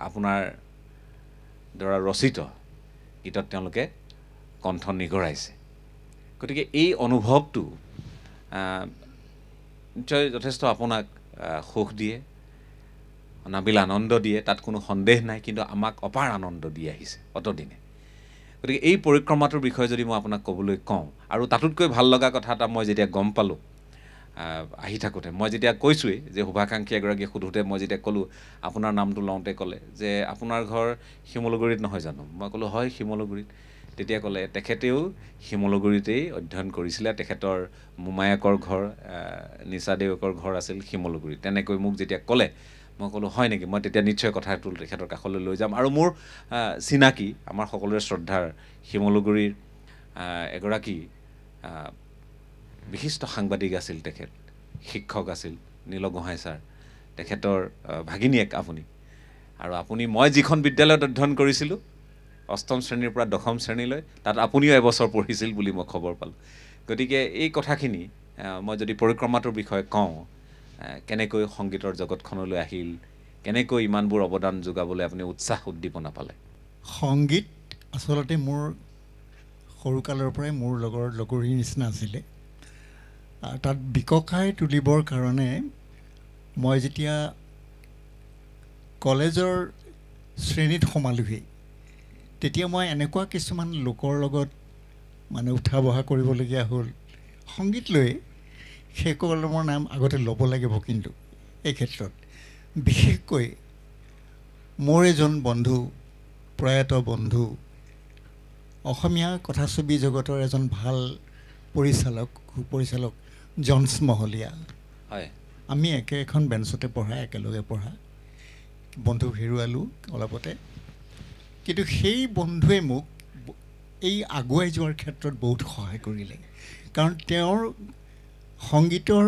আপোনাৰ দ্বাৰা ৰচিত গীতত তেওঁলোকে কণ্ঠ নিগৰাইছে। গতিকে এই অনুভৱটো নিশ্চয় যথেষ্ট আপোনাক সুখ দিয়ে, নাবিল আনন্দ দিয়ে, তাত কোনো সন্দেহ নাই। কিন্তু আমাক অপাৰ আনন্দ দি আহিছে অতদিনে। গতিকে এই পৰিক্ৰমাটোৰ বিষয়ে যদি মই আপোনাক ক'বলৈ কওঁ, আৰু তাতোতকৈ ভাল লগা কথা এটা মই যেতিয়া গম পালোঁ আহি থাকোঁতে, মই যেতিয়া কৈছোঁৱেই যে শুভাকাংক্ষী এগৰাকীয়ে সোধোঁতে মই যেতিয়া ক'লোঁ, আপোনাৰ নামটো লওঁতে ক'লে যে আপোনাৰ ঘৰ শিমলুগুৰিত নহয় জানো? মই ক'লোঁ হয় শিমলুগুৰিত। তেতিয়া ক'লে তেখেতেও শিমলুগুৰিতেই অধ্যয়ন কৰিছিলে, তেখেতৰ মোমায়েকৰ ঘৰ নিচা দেউকৰ ঘৰ আছিল শিমলুগুৰিত। তেনেকৈ মোক যেতিয়া ক'লে, মই ক'লোঁ হয় নেকি? মই তেতিয়া নিশ্চয় কথাটো তেখেতৰ কাষলৈ লৈ যাম। আৰু মোৰ চিনাকি, আমাৰ সকলোৰে শ্ৰদ্ধাৰ শিমলুগুৰিৰ এগৰাকী বিশিষ্ট সাংবাদিক আছিল, তেখেত শিক্ষক আছিল, নীল গোহাঁই ছাৰ। তেখেতৰ ভাগিনীয়েক আপুনি। আৰু আপুনি মই যিখন বিদ্যালয়ত অধ্যয়ন কৰিছিলোঁ 8ম শ্ৰেণীৰ পৰা 10ম শ্ৰেণীলৈ, তাত আপুনিও এবছৰ পঢ়িছিল বুলি মই খবৰ পালোঁ। গতিকে এই কথাখিনি মই যদি পৰিক্ৰমাটোৰ বিষয়ে কওঁ, কেনেকৈ সংগীতৰ জগতখনলৈ আহিল, কেনেকৈ ইমানবোৰ অৱদান যোগাবলৈ আপুনি উৎসাহ উদ্দীপনা পালে? সংগীত আচলতে মোৰ সৰুকালৰ পৰাই মোৰ লগৰীৰ নিচিনা আছিলে। তাত বিকশাই তুলিবৰ কাৰণে মই যেতিয়া কলেজৰ শ্ৰেণীত সোমালোহি, তেতিয়া মই এনেকুৱা কিছুমান লোকৰ লগত মানে উঠা বহা কৰিবলগীয়া হ'ল সংগীত লৈ। সেইসকলৰ নাম আগতে ল'ব লাগিব, কিন্তু এই ক্ষেত্ৰত বিশেষকৈ মোৰ এজন বন্ধু, প্ৰয়াত বন্ধু, অসমীয়া কথাছবি জগতৰ এজন ভাল সুপৰিচালক জনছ মহলীয়া। হয়, আমি এখন বেঞ্চতে পঢ়া, একেলগে পঢ়া। বন্ধু হেৰুৱালোঁ অলপতে, কিন্তু সেই বন্ধুৱে মোক এই আগুৱাই যোৱাৰ ক্ষেত্ৰত বহুত সহায় কৰিলে। কাৰণ তেওঁৰ সংগীতৰ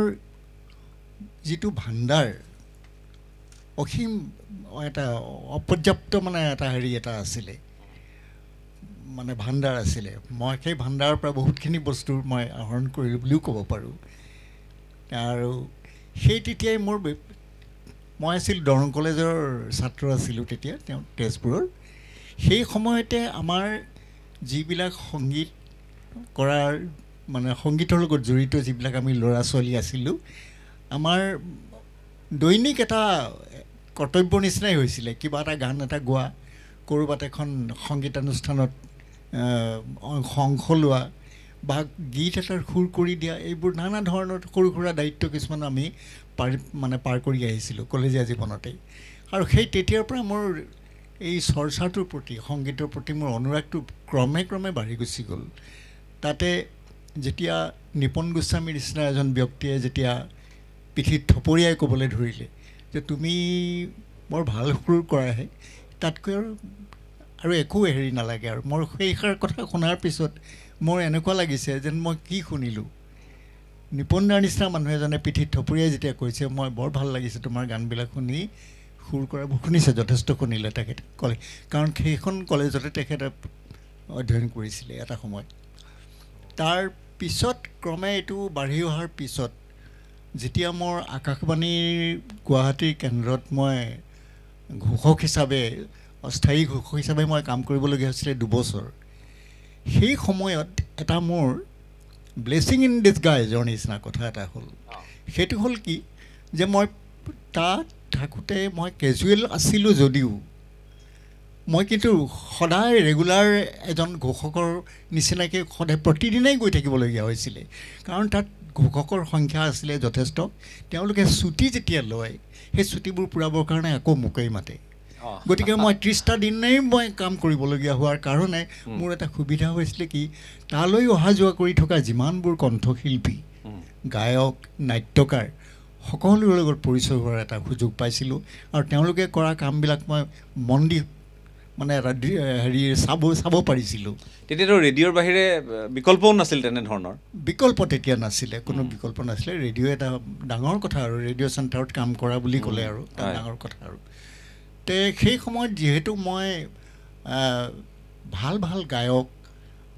যিটো ভাণ্ডাৰ, অসীম এটা অপৰ্যাপ্ত মানে এটা আছিলে, মানে ভাণ্ডাৰ আছিলে। মই সেই ভাণ্ডাৰৰ পৰা বহুতখিনি বস্তু মই আহৰণ কৰিলোঁ বুলিও ক'ব পাৰোঁ। আৰু সেই তেতিয়াই মই আছিলোঁ দৰং কলেজৰ ছাত্ৰ আছিলোঁ তেতিয়া, তেওঁ তেজপুৰৰ। সেই সময়তে আমাৰ যিবিলাক সংগীত কৰাৰ মানে সংগীতৰ লগত জড়িত যিবিলাক আমি ল'ৰা ছোৱালী আছিলোঁ, আমাৰ দৈনিক এটা কৰ্তব্য নিচিনাই হৈছিলে, কিবা এটা গান এটা গোৱা, ক'ৰবাত এখন সংগীতানুষ্ঠানত অংশ লোৱা বা গীত এটাৰ সুৰ কৰি দিয়া, এইবোৰ নানা ধৰণৰ সৰু সুৰা দায়িত্ব কিছুমান আমি পাৰ কৰি আহিছিলোঁ কলেজীয়া জীৱনতেই। আৰু সেই তেতিয়াৰ পৰা মোৰ এই চৰ্চাটোৰ প্ৰতি, সংগীতৰ প্ৰতি মোৰ অনুৰাগটো ক্ৰমে ক্ৰমে বাঢ়ি গুচি গ'ল। তাতে যেতিয়া নিপন গোস্বামীৰ নিচিনা এজন ব্যক্তিয়ে যেতিয়া পিঠিত থপৰিয়াই ক'বলৈ ধৰিলে যে তুমি বৰ ভাল সুৰ কৰাহে, তাতকৈ আৰু একো হেৰি নালাগে। আৰু মোৰ সেইষাৰ কথা শুনাৰ পিছত মোৰ এনেকুৱা লাগিছে যেন মই কি শুনিলোঁ। নিপন দাৰ নিচিনা মানুহ এজনে পিঠিত থপৰিয়াই যেতিয়া কৈছে, মই বৰ ভাল লাগিছে তোমাৰ গানবিলাক শুনি, সুৰ কৰাবোৰ শুনিছে, যথেষ্ট শুনিলে তেখেতে ক'লে। কাৰণ সেইখন কলেজতে তেখেতে অধ্যয়ন কৰিছিলে এটা সময়ত। তাৰ পিছত ক্ৰমে এইটো বাঢ়ি অহাৰ পিছত যেতিয়া মোৰ আকাশবাণীৰ গুৱাহাটীৰ কেন্দ্ৰত মই ঘোষক হিচাপে, অস্থায়ী ঘোষক হিচাপে মই কাম কৰিবলগীয়া হৈছিলে 2 বছৰ। সেই সময়ত এটা মোৰ ব্লেছিং ইন ডিছগাইজৰ নিচিনা কথা এটা হ'ল। সেইটো হ'ল কি যে মই তাত থাকোঁতে মই কেজুৱেল আছিলোঁ যদিও মই কিন্তু সদায় ৰেগুলাৰ এজন ঘোষকৰ নিচিনাকৈ সদায় প্ৰতিদিনাই গৈ থাকিবলগীয়া হৈছিলে কাৰণ তাত ঘোষকৰ সংখ্যা আছিলে যথেষ্ট তেওঁলোকে ছুটি যেতিয়া লয় সেই ছুটিবোৰ পূৰাবৰ কাৰণে আকৌ মোকেই মাতে গতিকে মই 30টা দিনেই মই কাম কৰিবলগীয়া হোৱাৰ কাৰণে মোৰ এটা সুবিধা হৈছিলে কি তালৈ অহা যোৱা কৰি থকা যিমানবোৰ কণ্ঠশিল্পী গায়ক নাট্যকাৰ সকলোৰে লগত পৰিচয় হোৱাৰ এটা সুযোগ পাইছিলোঁ আৰু তেওঁলোকে কৰা কামবিলাক মই মন দি মানে হেৰি চাব পাৰিছিলোঁ তেতিয়াতো ৰেডিঅ'ৰ বাহিৰে বিকল্পও নাছিল তেনেধৰণৰ বিকল্প তেতিয়া নাছিলে কোনো বিকল্প নাছিলে ৰেডিঅ' এটা ডাঙৰ কথা আৰু ৰেডিঅ' চেণ্টাৰত কাম কৰা বুলি ক'লে আৰু ডাঙৰ কথা আৰু তে সেই সময়ত যিহেতু মই ভাল ভাল গায়ক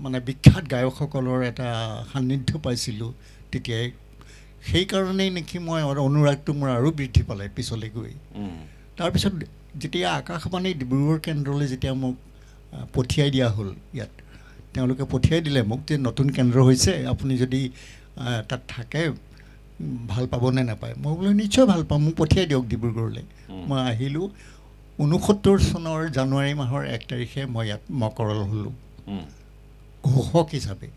মানে বিখ্যাত গায়কসকলৰ এটা সান্নিধ্য পাইছিলোঁ তেতিয়াই সেইকাৰণেই নেকি মই অনুৰাগটো মোৰ আৰু বৃদ্ধি পালে পিছলৈ গৈ তাৰপিছত যেতিয়া আকাশবাণী ডিব্ৰুগড় কেন্দ্ৰলৈ যেতিয়া মোক পঠিয়াই দিয়া হ'ল ইয়াত তেওঁলোকে পঠিয়াই দিলে মোক যে নতুন কেন্দ্ৰ হৈছে আপুনি যদি তাত থাকে ভাল পাবনে নাপায় মই বোলো নিশ্চয় ভাল পাম মোক পঠিয়াই দিয়ক ডিব্ৰুগড়লৈ মই আহিলোঁ 69 চনৰ জানুৱাৰী মাহৰ 1 তাৰিখে মই ইয়াত মকৰল হ'লোঁ ঘোষক হিচাপে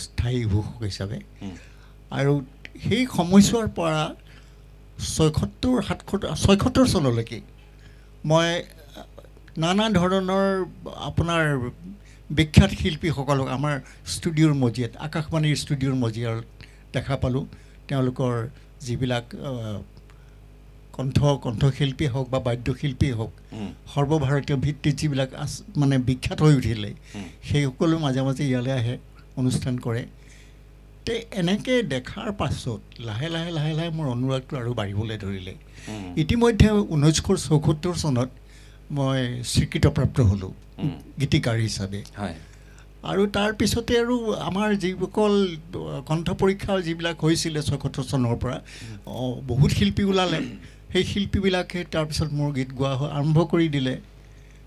স্থায়ী ঘোষক হিচাপে আৰু সেই সময়ছোৱাৰ পৰা 76 চনলৈকে মই নানা ধৰণৰ আপোনাৰ বিখ্যাত শিল্পীসকলক আমাৰ ষ্টুডিঅ'ৰ মজিয়াত আকাশবাণীৰ ষ্টুডিঅ'ৰ মজিয়াত দেখা পালোঁ তেওঁলোকৰ যিবিলাক কণ্ঠশিল্পী হওক বা বাদ্যশিল্পী হওক সৰ্বভাৰতীয় ভিত্তিত যিবিলাক মানে বিখ্যাত হৈ উঠিলে সেই সকলো মাজে মাজে ইয়ালৈ আহে অনুষ্ঠান কৰে তে এনেকৈ দেখাৰ পাছত লাহে লাহে মোৰ অনুৰাগটো আৰু বাঢ়িবলৈ ধৰিলে ইতিমধ্যে 1974 চনত মই স্বীকৃতপ্ৰাপ্ত হ'লোঁ গীতিকাৰ হিচাপে আৰু তাৰপিছতে আৰু আমাৰ যিসকল কণ্ঠ পৰীক্ষা যিবিলাক হৈছিলে 76 চনৰ পৰা বহুত শিল্পী ওলালে সেই শিল্পীবিলাকে তাৰপিছত মোৰ গীত গোৱা আৰম্ভ কৰি দিলে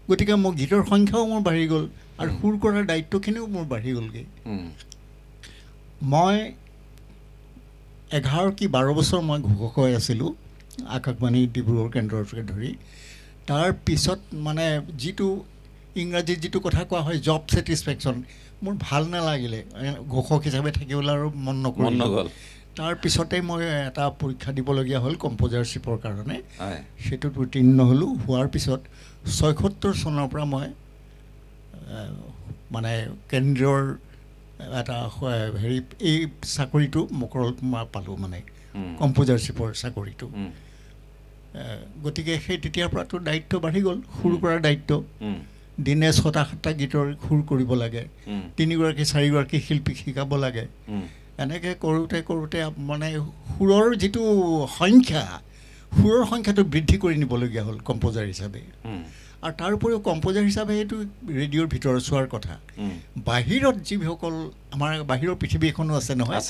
গতিকে মোৰ গীতৰ সংখ্যাও মোৰ বাঢ়ি গ'ল আৰু সুৰ কৰাৰ দায়িত্বখিনিও মোৰ বাঢ়ি গ'লগৈ মই 11 কি 12 বছৰ মই ঘোষক হৈ আছিলোঁ আকাশবাণী ডিব্ৰুগড় কেন্দ্ৰকে ধৰি তাৰপিছত মানে যিটো ইংৰাজীত যিটো কথা কোৱা হয় জব ছেটিছফেকশ্যন মোৰ ভাল নালাগিলে ঘোষক হিচাপে থাকিবলৈ আৰু মন নগ'ল তাৰপিছতে মই এটা পৰীক্ষা দিবলগীয়া হ'ল কম্প'জাৰশ্বিপৰ কাৰণে সেইটোত উত্তীৰ্ণ হ'লোঁ হোৱাৰ পিছত 76 চনৰ পৰা মই মানে কেন্দ্ৰৰ এটা হেৰি এই চাকৰিটো মকৰল পালোঁ মানে কম্প'জাৰশ্বিপৰ চাকৰিটো গতিকে সেই তেতিয়াৰ পৰাতো দায়িত্ব বাঢ়ি গ'ল সুৰ কৰাৰ দায়িত্ব দিনে 6টা গীতৰ সুৰ কৰিব লাগে 3গৰাকী 4গৰাকী শিল্পীক শিকাব লাগে এনেকৈ কৰোঁতে মানে সুৰৰ যিটো সুৰৰ সংখ্যাটো বৃদ্ধি কৰি নিবলগীয়া হ'ল কম্প'জাৰ হিচাপে আৰু তাৰ উপৰিও কম্প'জাৰ হিচাপে এইটো ৰেডিঅ'ৰ ভিতৰত চোৱাৰ কথা বাহিৰত যিসকল আমাৰ বাহিৰৰ পৃথিৱী এখনো আছে নহয়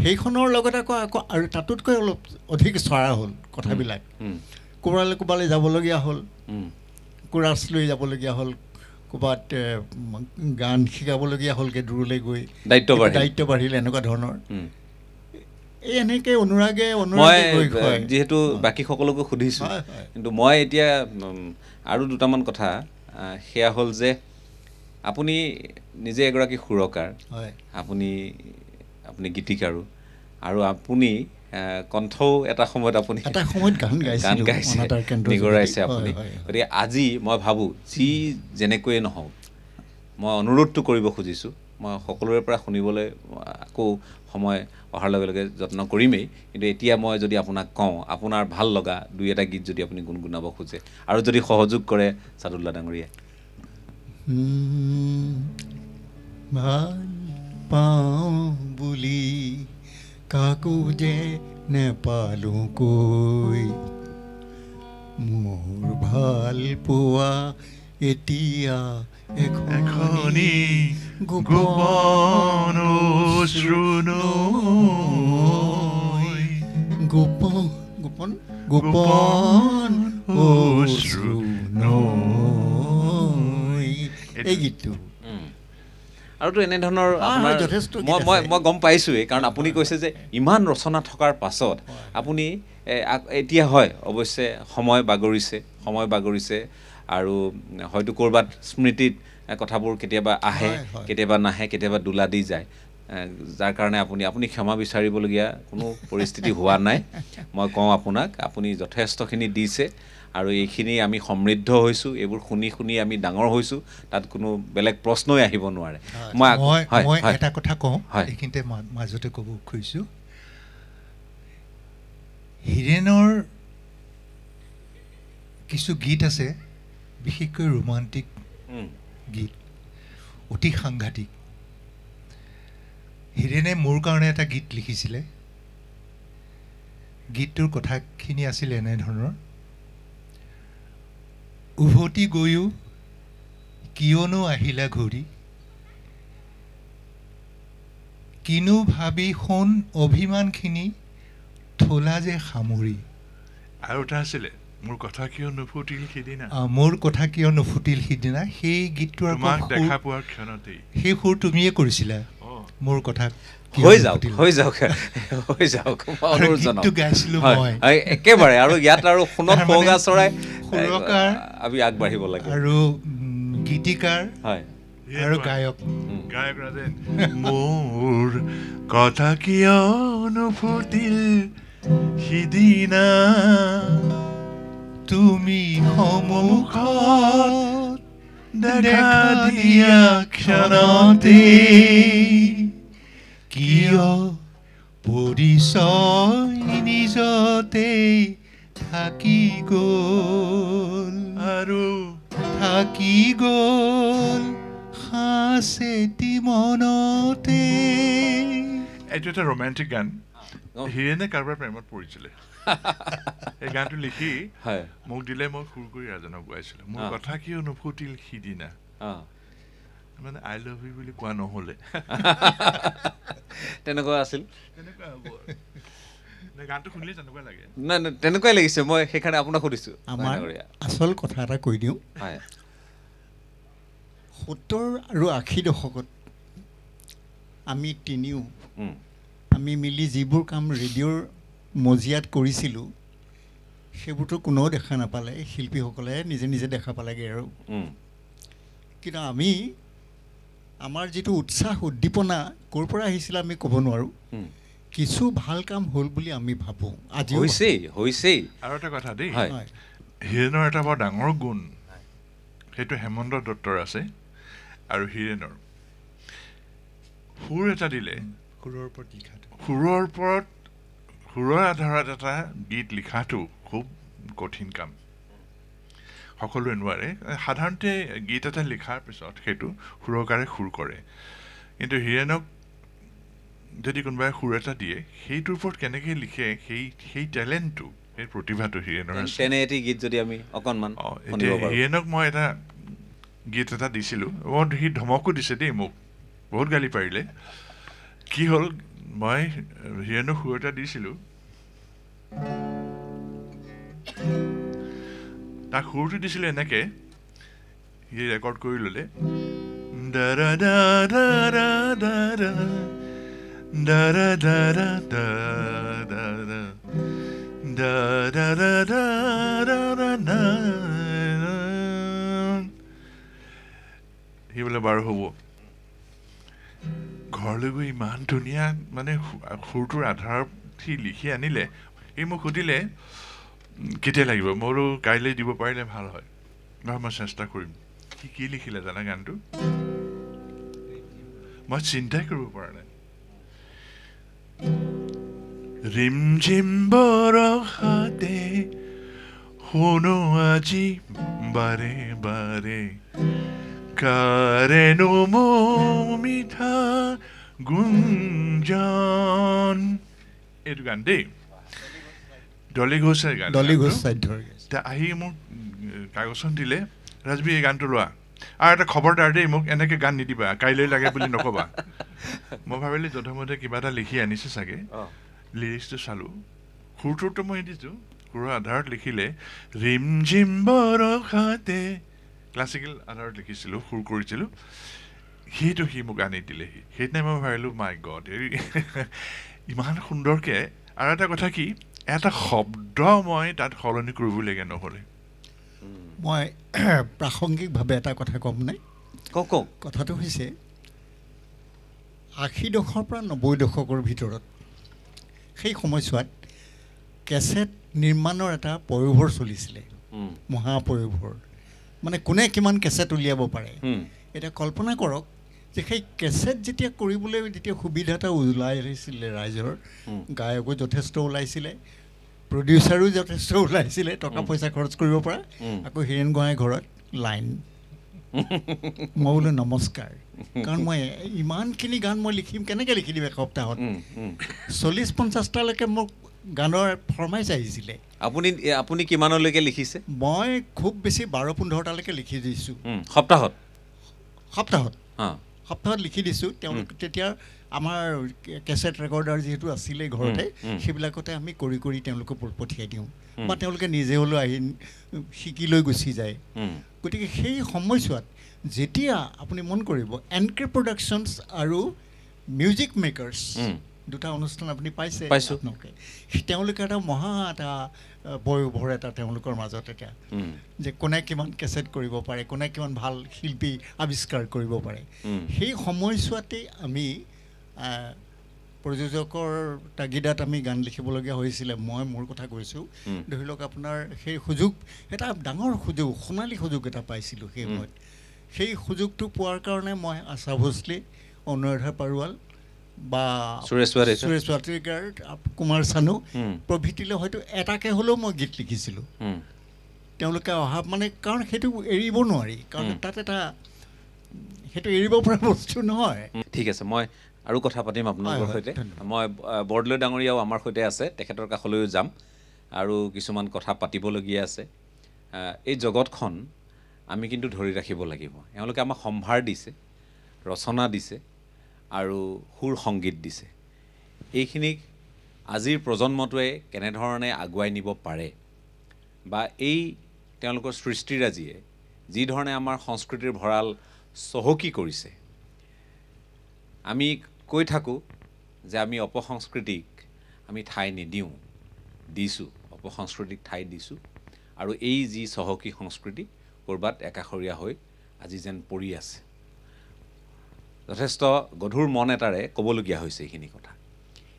সেইখনৰ লগত আকৌ আৰু তাতোতকৈ অলপ অধিক চৰা হ'ল কথাবিলাক ক'ৰবালৈ যাবলগীয়া হ'ল কোৰাছ লৈ যাবলগীয়া হ'ল ক'ৰবাত গান শিকাবলগীয়া হ'লগৈ দূৰলৈ গৈ দায়িত্ব বাঢ়িল এনেকুৱা ধৰণৰ এই এনেকৈ অনুৰাগে যিহেতু বাকী সকলোকে সুধিছোঁ কিন্তু মই এতিয়া আৰু দুটামান কথা সেয়া হ'ল যে আপুনি নিজে এগৰাকী সুৰকাৰ আপুনি গীতিকাৰো আৰু আপুনি কণ্ঠও এটা সময়ত আপুনি গান গাইছে নিগৰাইছে আপুনি গতিকে আজি মই ভাবোঁ যি যেনেকৈয়ে নহওক মই অনুৰোধটো কৰিব খুজিছোঁ মই সকলোৰে পৰা শুনিবলৈ আকৌ সময় অহাৰ লগে লগে যত্ন কৰিমেই কিন্তু এতিয়া মই যদি আপোনাক কওঁ আপোনাৰ ভাল লগা 2-এটা গীত যদি আপুনি গুণগুণাব খোজে আৰু যদি সহযোগ কৰে ছাদুল্লাহ ডাঙৰীয়া ভাল পাওঁ বুলি কাকো যে নেপালোঁ কৈ মোৰ ভাল পোৱা এতিয়া এখনি গোপন এই গীতটো আৰুতো এনেধৰণৰ মই গম পাইছোঁৱেই কাৰণ আপুনি কৈছে যে ইমান ৰচনা থকাৰ পাছত আপুনি এতিয়া হয় অৱশ্যে সময় বাগৰিছে আৰু হয়তো ক'ৰবাত স্মৃতিত কথাবোৰ কেতিয়াবা আহে কেতিয়াবা নাহে কেতিয়াবা দোলা দি যায় যাৰ কাৰণে আপুনি ক্ষমা বিচাৰিবলগীয়া কোনো পৰিস্থিতি হোৱা নাই মই কওঁ আপোনাক আপুনি যথেষ্টখিনি দিছে আৰু এইখিনি আমি সমৃদ্ধ হৈছোঁ এইবোৰ শুনি আমি ডাঙৰ হৈছোঁ তাত কোনো বেলেগ প্ৰশ্নই আহিব নোৱাৰে মই এটা কথা কওঁ এইখিনিতে মাজতে ক'ব খুজিছোঁ হীৰেণৰ কিছু গীত আছে বিশেষকৈ ৰোমান্টিক গীত অতি সাংঘাতিক হীৰেণে মোৰ কাৰণে এটা গীত লিখিছিলে গীতটোৰ কথাখিনি আছিলে এনেধৰণৰ উভতি গৈও কিয়নো আহিলা ঘূৰি কিনো ভাবি সোণ অভিমানখিনি থলা যে সামৰি আৰু এটা আছিলে মোৰ কথা কিয় নুফুটিল সিদিনা সেই গীতটোৰ দেখা পোৱাৰ ক্ষণতেই সেই সুৰ তুমিয়ে কৰিছিলা মোৰ কথা হৈ যাওক একেবাৰে আৰু ইয়াত আৰু সোণত সুৱগা চৰাই সুৰকাৰ আমি আগবাঢ়িব লাগে আৰু গীতিকাৰ আৰু গায়ক মোৰ কথা কিয় নুফুটিল সিদিনা তুমি সন্মুখত দেখা দিয়া ক্ষণতে কিয় পৰিচয় নিজতে থাকি গ'ল আৰু থাকি গ'ল সাঁচেতি মনতে এইটো এটা ৰোমান্টিক গান হীৰেণে কাৰোবাৰ প্ৰেমত পৰিছিলে এই গানটো লিখি মোক দিলে মই সুৰ কৰি ৰাজনক গাইছিলোঁ মোৰ কথা কিয় নুফুটিল সিদিনা মানে আই লাভ ইউ বুলি কোৱা নহ'লে তেনেকুৱা আছিল গানটো শুনিলে তেনেকুৱা লাগে নাই তেনেকুৱাই লাগিছে মই সেইকাৰণে আপোনাক সুধিছোঁ আমাৰ আচল কথা এটা কৈ দিওঁ 70 আৰু 80 দশকত আমি তিনিও আমি মিলি যিবোৰ কাম ৰেডিঅ'ৰ মজিয়াত কৰিছিলোঁ সেইবোৰতো কোনেও দেখা নাপালে শিল্পীসকলে নিজে নিজে দেখা পালেগৈ আৰু কিন্তু আমি আমাৰ যিটো উৎসাহ উদ্দীপনা ক'ৰ পৰা আহিছিলে আমি ক'ব নোৱাৰোঁ কিছু ভাল কাম হ'ল বুলি আমি ভাবোঁ আজি হৈছেই আৰু এটা কথা দেই হীৰেণৰ এটা বৰ ডাঙৰ গুণ সেইটো হেমন্ত দত্তৰ আছে আৰু হীৰেণৰ সুৰ এটা দিলে সুৰৰ আধাৰত এটা গীত লিখাটো খুব কঠিন কাম সকলোৱে নোৱাৰে সাধাৰণতে গীত এটা লিখাৰ পিছত সেইটো সুৰকাৰে সুৰ কৰে কিন্তু হীৰেণক যদি কোনোবাই সুৰ এটা দিয়ে সেইটোৰ ওপৰত কেনেকৈ লিখে সেই টেলেণ্টটো সেই প্ৰতিভাটো হীৰেণৰ আছে তেনে এটি গীত যদি আমি অকণমান হীৰেণক মই এটা গীত এটা দিছিলোঁ সি ধমকো দিছে দেই মোক বহুত গালি পাৰিলে কি হ'ল মই হীৰেণক সুৰ এটা দিছিলোঁ তাক সুৰটো দিছিলোঁ এনেকৈ সি ৰেকৰ্ড কৰি ল'লে দাৰা দাৰা দাৰা দাৰা দাৰা দাৰা দাৰা সি বোলে বাৰু হ'ব ঘৰলৈ গৈ ইমান ধুনীয়া মানে সুৰটোৰ আধাৰত সি লিখি আনিলে সি মোক সুধিলে কেতিয়া লাগিব মোৰো কাইলৈ দিব পাৰিলে ভাল হয় নহয় মই চেষ্টা কৰিম সি কি লিখিলে জানা গানটো মই চিন্তাই কৰিব পৰা নাই ৰিমঝিম বৰষাতে শুনো আজি বাৰে বাৰে কাৰেনো মিঠা গুঞ্জন এইটো গান দেই ডলি ঘোষাই গান আহি মোক কাগজখন দিলে ৰাজবি এই গানটো লোৱা আৰু এটা খবৰদাৰ দেই মোক এনেকৈ গান নিদিবা কাইলৈ লাগে বুলি নক'বা মই ভাবিলোঁ যধমতে কিবা এটা লিখি আনিছে চাগে লিৰিক্সটো চালোঁ সুৰটোতো মই দিছোঁ সুৰৰ আধাৰত লিখিলে ৰিমঝিম বৰষাতে ক্লাছিকেল আধাৰত লিখিছিলোঁ সুৰ কৰিছিলোঁ সেইটো সি মোক আনি দিলেহি সেইদিনাই মই ভাবিলোঁ মাই গড ইমান সুন্দৰকৈ আৰু এটা কথা কি এটা শব্দ মই তাত সলনি কৰিবলগীয়া নহ'লে মই প্ৰাসংগিকভাৱে এটা কথা ক'ম নাই কওক কথাটো হৈছে ৮০ দশকৰ পৰা ৯০ দশকৰ ভিতৰত সেই সময়ছোৱাত কেছেট নিৰ্মাণৰ এটা পয়োভৰ চলিছিলে মহাপয়োভৰ মানে কোনে কিমান কেছেট উলিয়াব পাৰে এতিয়া কল্পনা কৰক যে সেই কেছেট যেতিয়া কৰিবলৈ যেতিয়া সুবিধা এটা ওলাই আহিছিলে ৰাইজৰ গায়কো যথেষ্ট ওলাইছিলে প্ৰডিউচাৰো যথেষ্ট ওলাইছিলে টকা পইচা খৰচ কৰিব পৰা আকৌ হীৰেণ গোহাঁইৰ ঘৰত লাইন মই বোলো নমস্কাৰ কাৰণ মই ইমানখিনি গান মই লিখিম কেনেকৈ লিখি দিম এসপ্তাহত ৪০-৫০টালৈকে মোক গানৰ ফৰমাইছ আহিছিলে আপুনি কিমানলৈকে লিখিছে মই খুব বেছি ১২-১৫টালৈকে লিখি দিছোঁ সপ্তাহত লিখি দিছোঁ তেওঁলোক তেতিয়া আমাৰ কেছেট ৰেকৰ্ডাৰ যিহেতু আছিলে ঘৰতে সেইবিলাকতে আমি কৰি কৰি তেওঁলোকক পঠিয়াই দিওঁ বা তেওঁলোকে নিজে হ'লেও আহি শিকি লৈ গুচি যায় গতিকে সেই সময়ছোৱাত যেতিয়া আপুনি মন কৰিব এনকে প্ৰডাকশ্যনছ আৰু মিউজিক মেকাৰ্ছ দুটা অনুষ্ঠান আপুনি পাইছে তেওঁলোকে এটা মহা এটা বয়োভৰ এটা তেওঁলোকৰ মাজত এতিয়া যে কোনে কিমান কেছেট কৰিব পাৰে কোনে কিমান ভাল শিল্পী আৱিষ্কাৰ কৰিব পাৰে সেই সময়ছোৱাতেই আমি প্ৰযোজকৰ তাগিদাত আমি গান লিখিবলগীয়া হৈছিলে মই মোৰ কথা কৈছোঁ ধৰি লওক আপোনাৰ সেই সুযোগ এটা ডাঙৰ সুযোগ সোণালী সুযোগ এটা পাইছিলোঁ সেই সময়ত সেই সুযোগটো পোৱাৰ কাৰণে মই আশা ভোছলে অনুৰাধা পাৰোৱাল বা সুৰেশ ৱাটেকাৰ কুমাৰ চানু প্ৰভৃতিলৈ হয়তো এটাকে হ'লেও মই গীত লিখিছিলোঁ তেওঁলোকে অহা মানে কাৰণ সেইটো এৰিব নোৱাৰি কাৰণ তাত এটা সেইটো এৰিব পৰা বস্তু নহয় ঠিক আছে মই আৰু কথা পাতিম আপোনালোকৰ সৈতে মই বৰদলৈ ডাঙৰীয়াও আমাৰ সৈতে আছে তেখেতৰ কাষলৈও যাম আৰু কিছুমান কথা পাতিবলগীয়া আছে এই জগতখন আমি কিন্তু ধৰি ৰাখিব লাগিব এওঁলোকে আমাক সম্ভাৰ দিছে ৰচনা দিছে আৰু সুৰ সংগীত দিছে এইখিনিক আজিৰ প্ৰজন্মটোৱে কেনেধৰণে আগুৱাই নিব পাৰে বা এই তেওঁলোকৰ সৃষ্টিৰাজিয়ে যি ধৰণে আমাৰ সংস্কৃতিৰ ভঁৰাল চহকী কৰিছে আমি কৈ থাকোঁ যে আমি অপসংস্কৃতিক আমি ঠাই নিদিওঁ দিছোঁ অপসংস্কৃতিক ঠাই দিছোঁ আৰু এই যি চহকী সংস্কৃতি ক'ৰবাত একাষৰীয়া হৈ আজি যেন পৰি আছে যথেষ্ট গধুৰ মন এটাৰে ক'বলগীয়া হৈছে এইখিনি কথা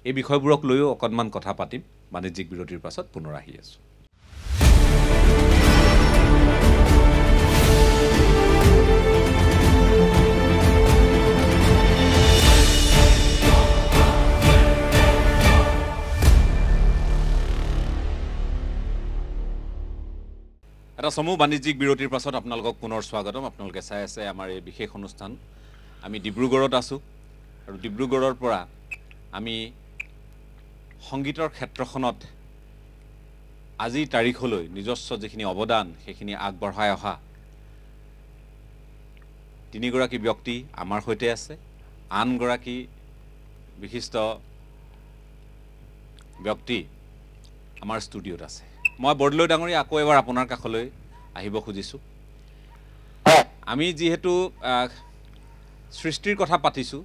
এই বিষয়বোৰক লৈও অকণমান কথা পাতিম বাণিজ্যিক বিৰতিৰ পাছত পুনৰ আহি আছোঁ এটা সমূহ বাণিজ্যিক বিৰতিৰ পাছত আপোনালোকক পুনৰ স্বাগতম আপোনালোকে চাই আছে আমাৰ এই বিশেষ অনুষ্ঠান আমি ডিব্ৰুগড়ত আছোঁ আৰু ডিব্ৰুগড়ৰ পৰা আমি সংগীতৰ ক্ষেত্ৰখনত আজিৰ তাৰিখলৈ নিজস্ব যিখিনি অৱদান সেইখিনি আগবঢ়াই অহা তিনিগৰাকী ব্যক্তি আমাৰ সৈতে আছে আনগৰাকী বিশিষ্ট ব্যক্তি আমাৰ ষ্টুডিঅ'ত আছে মই বৰদলৈ ডাঙৰীয়া আকৌ এবাৰ আপোনাৰ কাষলৈ আহিব খুজিছোঁ আমি যিহেতু সৃষ্টিৰ কথা পাতিছোঁ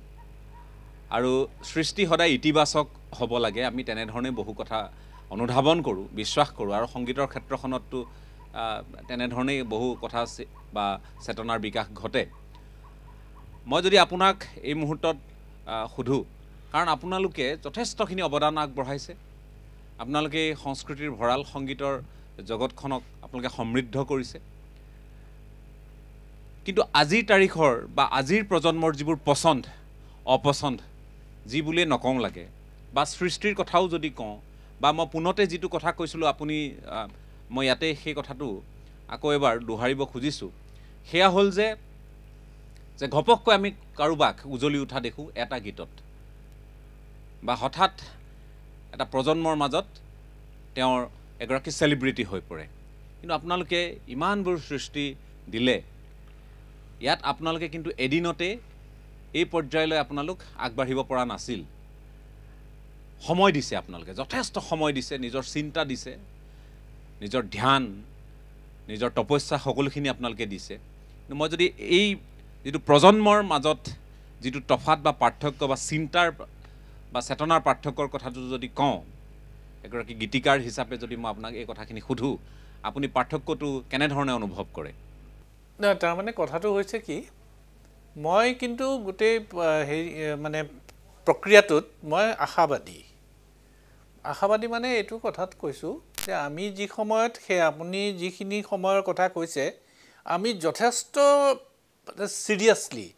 আৰু সৃষ্টি সদায় ইতিবাচক হ'ব লাগে আমি তেনেধৰণে বহু কথা অনুধাৱন কৰোঁ বিশ্বাস কৰোঁ আৰু সংগীতৰ ক্ষেত্ৰখনততো তেনেধৰণেই বহু কথা বা চেতনাৰ বিকাশ ঘটে মই যদি আপোনাক এই মুহূৰ্তত সোধোঁ কাৰণ আপোনালোকে যথেষ্টখিনি অৱদান আগবঢ়াইছে আপোনালোকে এই সংস্কৃতিৰ ভঁৰাল সংগীতৰ জগতখনক আপোনালোকে সমৃদ্ধ কৰিছে কিন্তু আজিৰ তাৰিখৰ বা আজিৰ প্ৰজন্মৰ যিবোৰ পচন্দ অপচন্দ যি বুলিয়ে নকওঁ লাগে বা সৃষ্টিৰ কথাও যদি কওঁ বা মই পুনতে যিটো কথা কৈছিলোঁ আপুনি মই ইয়াতে সেই কথাটো আকৌ এবাৰ দোহাৰিব খুজিছোঁ সেয়া হ'ল যে ঘপককৈ আমি কাৰোবাক উজলি উঠা দেখোঁ এটা গীতত বা হঠাৎ এটা প্ৰজন্মৰ মাজত তেওঁৰ এগৰাকী চেলিব্ৰিটি হৈ পৰে কিন্তু আপোনালোকে ইমানবোৰ সৃষ্টি দিলে ইয়াত আপোনালোকে কিন্তু এদিনতে এই পৰ্যায়লৈ আপোনালোক আগবাঢ়িব পৰা নাছিল সময় দিছে আপোনালোকে যথেষ্ট সময় দিছে নিজৰ চিন্তা দিছে নিজৰ ধ্যান নিজৰ তপস্যা সকলোখিনি আপোনালোকে দিছে কিন্তু মই যদি এই যিটো প্ৰজন্মৰ মাজত যিটো তফাত বা পাৰ্থক্য বা চিন্তাৰ বা চেতনাৰ পাৰ্থক্যৰ কথাটো যদি কওঁ এগৰাকী গীতিকাৰ হিচাপে যদি মই আপোনাক এই কথাখিনি সোধোঁ আপুনি পাৰ্থক্যটো কেনেধৰণে অনুভৱ কৰে নহয় তাৰমানে কথাটো হৈছে কি মই কিন্তু গোটেই হেৰি মানে প্ৰক্ৰিয়াটোত মই আশাবাদী মানে এইটো কথাত কৈছোঁ যে আমি যি সময়ত সেই আপুনি যিখিনি সময়ৰ কথা কৈছে আমি যথেষ্ট চিৰিয়াছলি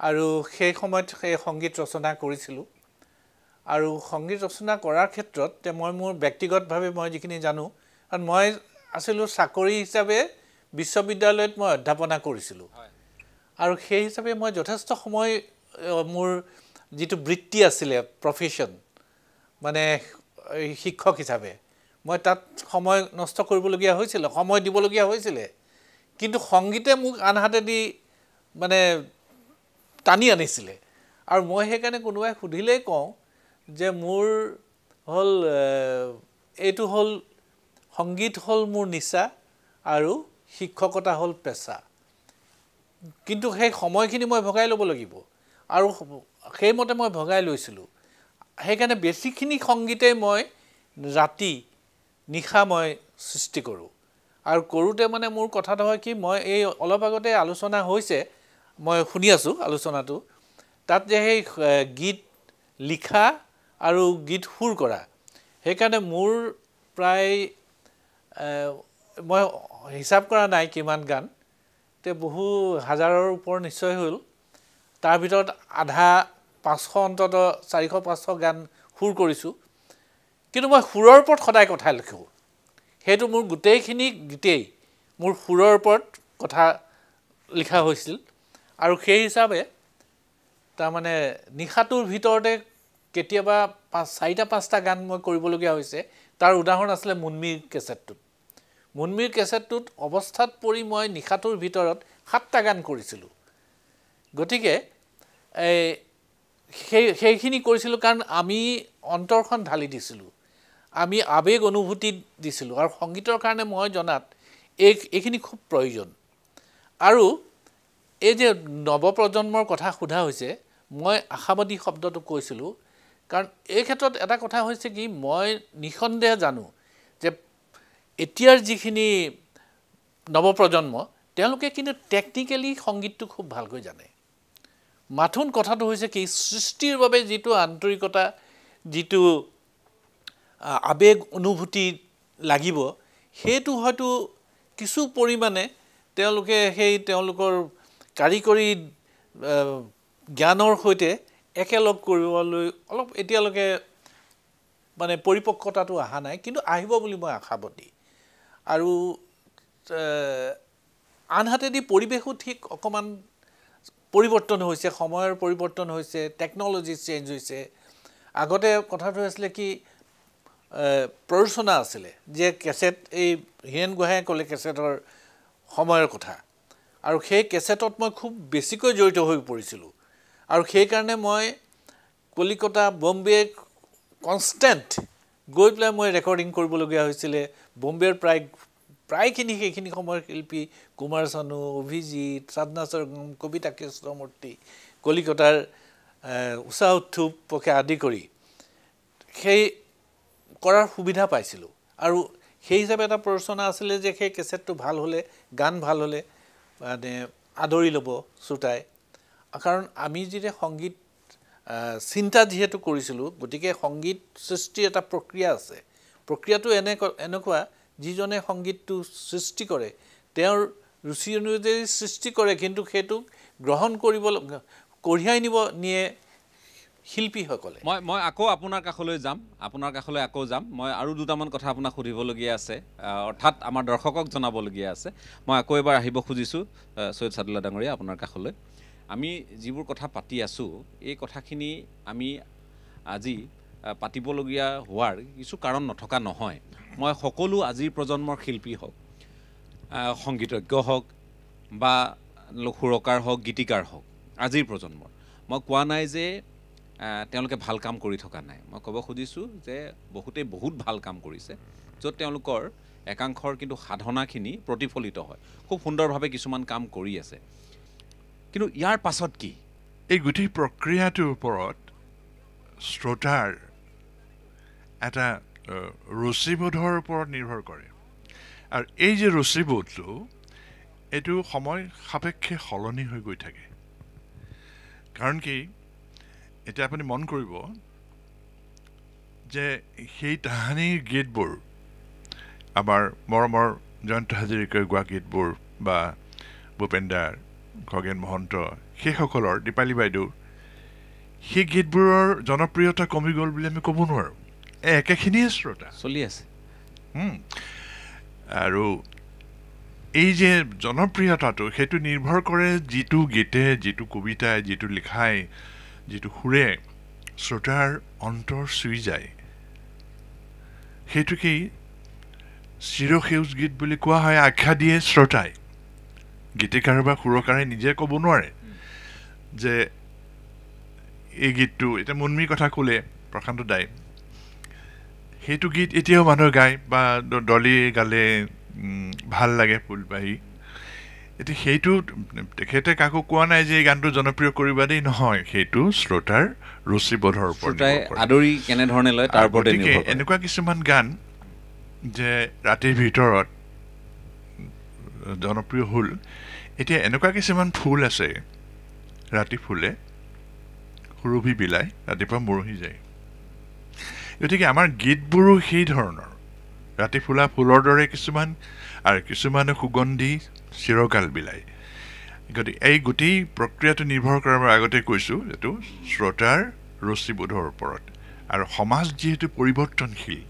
আৰু সেই সময়ত সেই সংগীত ৰচনা কৰিছিলোঁ আৰু সংগীত ৰচনা কৰাৰ ক্ষেত্ৰত মই মোৰ ব্যক্তিগতভাৱে মই যিখিনি জানো কাৰণ মই আছিলোঁ চাকৰি হিচাপে বিশ্ববিদ্যালয়ত মই অধ্যাপনা কৰিছিলোঁ আৰু সেই হিচাপে মই যথেষ্ট সময় মোৰ যিটো বৃত্তি আছিলে প্ৰফেশ্যন মানে শিক্ষক হিচাপে মই তাত সময় নষ্ট কৰিবলগীয়া হৈছিল সময় দিবলগীয়া হৈছিলে কিন্তু সংগীতে মোক আনহাতেদি মানে টানি আনিছিলে আৰু মই সেইকাৰণে কোনোবাই সুধিলেই কওঁ যে মোৰ হ'ল এইটো হ'ল সংগীত হ'ল মোৰ নিচা আৰু শিক্ষকতা হ'ল পেচা কিন্তু সেই সময়খিনি মই ভগাই ল'ব লাগিব আৰু সেইমতে মই ভগাই লৈছিলোঁ সেইকাৰণে বেছিখিনি সংগীতেই মই ৰাতি নিশা মই সৃষ্টি কৰোঁ আৰু কৰোঁতে মানে মোৰ কথাটো হয় কি মই এই অলপ আগতে আলোচনা হৈছে মই শুনি আছোঁ আলোচনাটো তাত যে সেই গীত লিখা আৰু গীত সুৰ কৰা সেইকাৰণে মোৰ প্ৰায় মই হিচাপ কৰা নাই কিমান গান তে বহু হাজাৰৰ ওপৰ নিশ্চয় হ'ল তাৰ ভিতৰত আধা 500 অন্তত 400-500 গান সুৰ কৰিছোঁ কিন্তু মই সুৰৰ ওপৰত সদায় কথা লিখোঁ সেইটো মোৰ গোটেইখিনি গীতেই মোৰ সুৰৰ ওপৰত কথা লিখা হৈছিল আৰু সেই হিচাপে তাৰমানে নিশাটোৰ ভিতৰতে কেতিয়াবা 4-5টা গান মই কৰিবলগীয়া হৈছে তাৰ উদাহৰণ আছিলে মুনমিৰ কেছেটটোত অৱস্থাত পৰি মই নিশাটোৰ ভিতৰত 7টা গান কৰিছিলোঁ গতিকে সেইখিনি কৰিছিলোঁ কাৰণ আমি অন্তৰখন ঢালি দিছিলোঁ আমি আবেগ অনুভূতি দিছিলোঁ আৰু সংগীতৰ কাৰণে মই জনাত এইখিনি খুব প্ৰয়োজন আৰু এই যে নৱপ্ৰজন্মৰ কথা সোধা হৈছে মই আশাবাদী শব্দটো কৈছিলোঁ কাৰণ এই ক্ষেত্ৰত এটা কথা হৈছে কি মই নিঃসন্দেহে জানো যে এতিয়াৰ যিখিনি নৱপ্ৰজন্ম তেওঁলোকে কিন্তু টেকনিক্যালি সংগীতটো খুব ভালকৈ জানে মাথোন কথাটো হৈছে কি সৃষ্টিৰ বাবে যিটো আন্তৰিকতা যিটো আবেগ অনুভূতি লাগিব সেইটো হয়তো কিছু পৰিমাণে তেওঁলোকে সেই তেওঁলোকৰ কাৰিকৰী জ্ঞানৰ সৈতে একেলগ কৰিবলৈ অলপ এতিয়ালৈকে মানে পৰিপক্কতাটো অহা নাই কিন্তু আহিব বুলি মই আশাবাদী আৰু আনহাতেদি পৰিৱেশো ঠিক অকণমান পৰিৱৰ্তন হৈছে সময়ৰ পৰিৱৰ্তন হৈছে টেকন'লজি চেঞ্জ হৈছে আগতে কথাটো আছিলে কি প্ৰৰোচনা আছিলে যে কেছেট এই হীৰেণ গোহাঁয়ে ক'লে কেছেটৰ সময়ৰ কথা আৰু সেই কেছেটত মই খুব বেছিকৈ জড়িত হৈ পৰিছিলোঁ আৰু সেইকাৰণে মই কলিকতা বম্বে কনষ্টেণ্ট গৈ পেলাই মই ৰেকৰ্ডিং কৰিবলগীয়া হৈছিলে বম্বেৰ প্ৰায়খিনি সেইখিনি সময়ৰ শিল্পী কুমাৰ চানু অভিজিৎ সাধনা সৰগম কবিতা কৃষ্ণমূৰ্তি কলিকতাৰ উষা উথুপকে আদি কৰি সেই কৰাৰ সুবিধা পাইছিলোঁ আৰু সেই হিচাপে এটা প্ৰৰোচনা আছিলে যে সেই কেছেটটো ভাল হ'লে গান ভাল হ'লে মানে আদৰি ল'ব শ্ৰোতাই কাৰণ আমি যেতিয়া সংগীত চিন্তা যিহেতু কৰিছিলোঁ গতিকে সংগীত সৃষ্টিৰ এটা প্ৰক্ৰিয়া আছে প্ৰক্ৰিয়াটো এনেকুৱা যিজনে সংগীতটো সৃষ্টি কৰে তেওঁৰ ৰুচি অনুযায়ী সৃষ্টি কৰে কিন্তু সেইটো গ্ৰহণ কৰিব কঢ়িয়াই নিয়ে শিল্পীসকলে মই আকৌ আপোনাৰ কাষলৈ যাম মই আৰু দুটামান কথা আপোনাক সুধিবলগীয়া আছে অৰ্থাৎ আমাৰ দৰ্শকক জনাবলগীয়া আছে মই আকৌ এবাৰ আহিব খুজিছোঁ সৈয়দ ছাদুল্লাহ ডাঙৰীয়া আপোনাৰ কাষলৈ আমি যিবোৰ কথা পাতি আছোঁ এই কথাখিনি আমি আজি পাতিবলগীয়া হোৱাৰ কিছু কাৰণ নথকা নহয় মই সকলো আজিৰ প্ৰজন্মৰ শিল্পী হওক সংগীতজ্ঞ হওক বা সুৰকাৰ হওক গীতিকাৰ হওক আজিৰ প্ৰজন্মৰ মই কোৱা নাই যে তেওঁলোকে ভাল কাম কৰি থকা নাই মই ক'ব খুজিছোঁ যে বহুতেই বহুত ভাল কাম কৰিছে য'ত তেওঁলোকৰ একাংশৰ কিন্তু সাধনাখিনি প্ৰতিফলিত হয় খুব সুন্দৰভাৱে কিছুমান কাম কৰি আছে কিন্তু ইয়াৰ পাছত কি এই গোটেই প্ৰক্ৰিয়াটোৰ ওপৰত শ্ৰোতাৰ এটা ৰুচিবোধৰ ওপৰত নিৰ্ভৰ কৰে আৰু এই যে ৰচিবোধটো এইটো সময় সাপেক্ষে সলনি হৈ গৈ থাকে কাৰণ কি এতিয়া আপুনি মন কৰিব যে সেই তাহানিৰ গীতবোৰ আমাৰ মৰমৰ জয়ন্ত হাজৰিকাৰ গোৱা গীতবোৰ বা ভূপেন দাৰ খগেন মহন্ত সেইসকলৰ দীপালী বাইদেউৰ সেই গীতবোৰৰ জনপ্ৰিয়তা কমি গ'ল বুলি আমি ক'ব নোৱাৰোঁ একেখিনিয়ে শ্ৰোতা চলি আছে আৰু এই যে জনপ্ৰিয়তাটো সেইটো নিৰ্ভৰ কৰে যিটো গীতে যিটো কবিতাই যিটো লিখাই যিটো সুৰে শ্ৰোতাৰ অন্তৰ চুই যায় সেইটোকেই চিৰসেউজ গীত বুলি কোৱা হয় আখ্যা দিয়ে শ্ৰোতাই গীতিকাৰ বা সুৰকাৰে নিজে ক'ব নোৱাৰে যে এই গীতটো এতিয়া মুন্মীৰ কথা ক'লে প্ৰশান্ত দাই সেইটো গীত এতিয়াও মানুহে গায় বা ডলি গালে ভাল লাগে ফুলবাহী এতিয়া সেইটো তেখেতে কাকো কোৱা নাই যে এই গানটো জনপ্ৰিয় কৰিবা দেই নহয় সেইটো শ্ৰোতাৰ ৰুচিবোধৰ ওপৰত আদৰি কেনেধৰণে লয় তাৰ ওপৰতে নিৰ্ভৰ কৰে এনেকুৱা কিছুমান গান যে ৰাতিৰ ভিতৰত জনপ্ৰিয় হ'ল এতিয়া এনেকুৱা কিছুমান ফুল আছে ৰাতি ফুলে সুৰভি বিলাই ৰাতিপুৱা মৰহি যায় গতিকে আমাৰ গীতবোৰো সেই ধৰণৰ ৰাতি ফুলা ফুলৰ দৰে কিছুমান আৰু কিছুমানে সুগন্ধি চিৰকাল বিলাই গতিকে এই গোটেই প্ৰক্ৰিয়াটো নিৰ্ভৰ কৰাৰ মই আগতে কৈছোঁ এইটো শ্ৰোতাৰ ৰুচিবোধৰ ওপৰত আৰু সমাজ যিহেতু পৰিৱৰ্তনশীল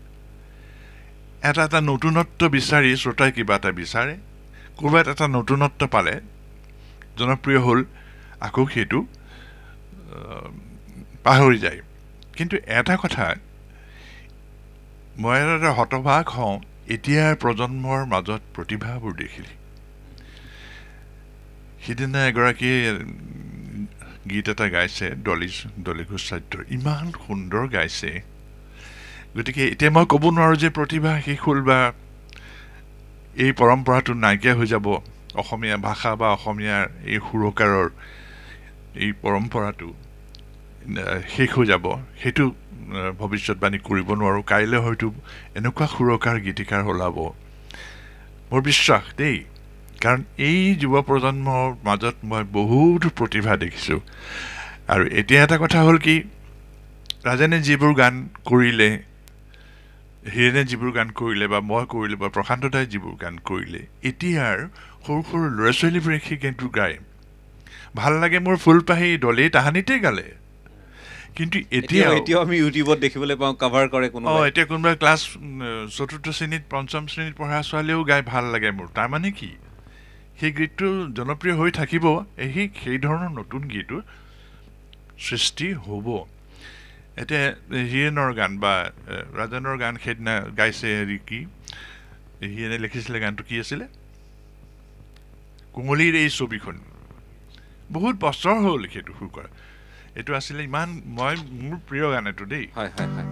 এটা এটা নতুনত্ব বিচাৰি শ্ৰোতাই কিবা এটা বিচাৰে ক'ৰবাত এটা নতুনত্ব পালে জনপ্ৰিয় হ'ল আকৌ সেইটো পাহৰি যায় কিন্তু এটা কথা মই এটা হতবাক হওঁ এতিয়াৰ প্ৰজন্মৰ মাজত প্ৰতিভাবোৰ দেখিলে সিদিনা এগৰাকীয়ে গীত এটা গাইছে ডলি গোস্বামীৰ ইমান সুন্দৰ গাইছে গতিকে এতিয়া মই ক'ব নোৱাৰোঁ যে প্ৰতিভা শেষ হ'ল বা এই পৰম্পৰাটো নাইকিয়া হৈ যাব অসমীয়া ভাষা বা অসমীয়াৰ এই সুৰকাৰৰ এই পৰম্পৰাটো শেষ হৈ যাব সেইটো ভৱিষ্যতবাণী কৰিব নোৱাৰোঁ কাইলৈ হয়তো এনেকুৱা সুৰকাৰ গীতিকাৰ ওলাব মোৰ বিশ্বাস দেই কাৰণ এই যুৱ প্ৰজন্মৰ মাজত মই বহুত প্ৰতিভা দেখিছোঁ আৰু এতিয়া এটা কথা হ'ল কি ৰাজেনে যিবোৰ গান কৰিলে হীৰেনে যিবোৰ গান কৰিলে বা মই কৰিলে বা প্ৰশান্ত দাই যিবোৰ গান কৰিলে এতিয়াৰ সৰু সৰু ল'ৰা ছোৱালীবোৰে সেই গানটো গায় ভাল লাগে মোৰ ফুলপাহী ডলি তাহানিতে গালে কিন্তু এতিয়াও আমি ইউটিউবত দেখিবলৈ পাওঁ কভাৰ কৰে এতিয়া কোনোবাই ক্লাছ ৪ৰ্থ শ্ৰেণীত ৫ম শ্ৰেণীত পঢ়া ছোৱালীয়েও গাই ভাল লাগে মোৰ তাৰমানে কি সেই গীতটো জনপ্ৰিয় হৈ থাকিব সেই ধৰণৰ নতুন গীতো সৃষ্টি হ'ব এতিয়া হীৰেণৰ গান বা ৰাজেনৰ গান সেইদিনা গাইছে হেৰি কি হীৰেণে লিখিছিলে গানটো কি আছিলে কুমলীৰ এই ছবিখন বহুত বছৰ হ'ল সেইটো সুৰ কৰা এইটো আছিলে ইমান মোৰ প্ৰিয় গান এইটো দেই হয় হয় হয়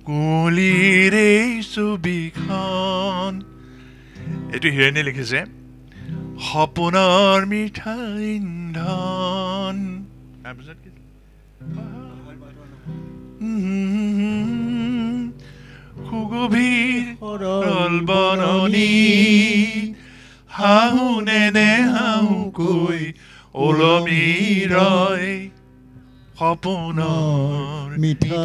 কুমলীৰ এই ছবিখন এইটো হীৰেণে লিখিছে সপোনৰ মিঠা ইন্ধন তাৰপিছত কি সুগভীৰ সৰল বননি হাহুনে হাহুকৈ ওলমি ৰয় সপোনৰ মিঠা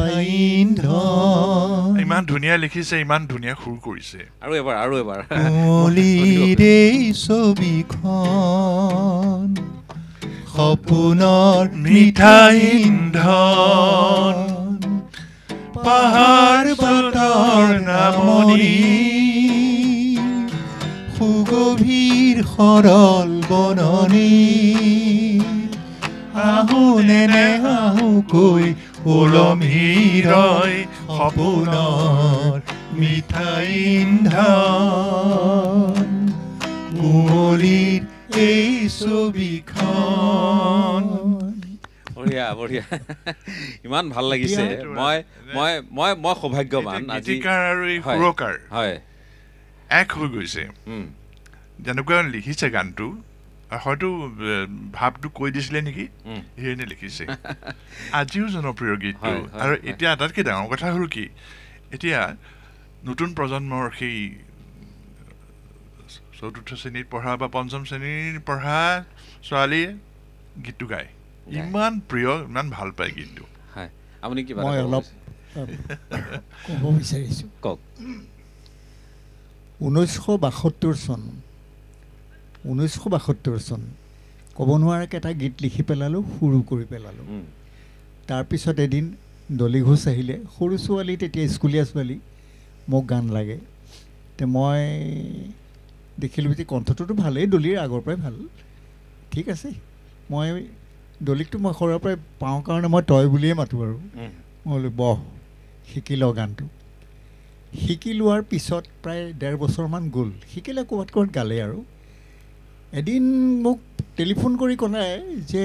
ইন্ধন ইমান ধুনীয়া লিখিছে ইমান ধুনীয়া সুৰ কৰিছে আৰু এবাৰ কুমলীৰ এই ছবিখন সপোনৰ মিঠা ইন্ধন পাহাৰ পৰ্বতৰ নামনি সুগভীৰ সৰল বননি আহুনে আহুকৈ ওলমি ৰয় সপোনৰ মিঠা ইন্ধন কুমলীৰ এই ছবিখন বঢ়িয়া বঢ়িয়া ইমান ভাল লাগিছে মই সৌভাগ্যৱান আজি গীতিকাৰ আৰু এই সুৰকাৰ হয় এক হৈ গৈছে যেনেকুৱা লিখিছে গানটো হয়তো ভাৱটো কৈ দিছিলে নেকি সেইনে লিখিছে আজিও জনপ্ৰিয় গীতটো আৰু এতিয়া আটাইতকৈ ডাঙৰ কথা হ'ল কি এতিয়া নতুন প্ৰজন্মৰ সেই চতুৰ্থ শ্ৰেণীত পঢ়া বা পঞ্চম শ্ৰেণীৰ পঢ়া ছোৱালীয়ে গীতটো গায় ইমান প্ৰিয় ইমান ভাল পায় গীতটো আপুনি কিবা মই অলপ ক'ব বিচাৰিছোঁ কওক 1972 চন ক'ব নোৱাৰাকৈ এটা গীত লিখি পেলালোঁ সুৰো কৰি পেলালোঁ তাৰপিছত এদিন ডলি ঘোষ আহিলে সৰু ছোৱালী তেতিয়া স্কুলীয়া ছোৱালী মোক গান লাগে তে মই দেখিলোঁ যে কণ্ঠটোতো ভালেই ডলিৰ আগৰ পৰাই ভাল ঠিক আছে মই ডলিকটো মই সৰুৰ পৰাই পাওঁ কাৰণে মই তই বুলিয়ে মাতোঁ আৰু মই বোলো বহ শিকি লওঁ গানটো শিকি লোৱাৰ পিছত প্ৰায় 1.5 বছৰমান গ'ল শিকিলে ক'ৰবাত গালে আৰু এদিন মোক টেলিফোন কৰি ক'লে যে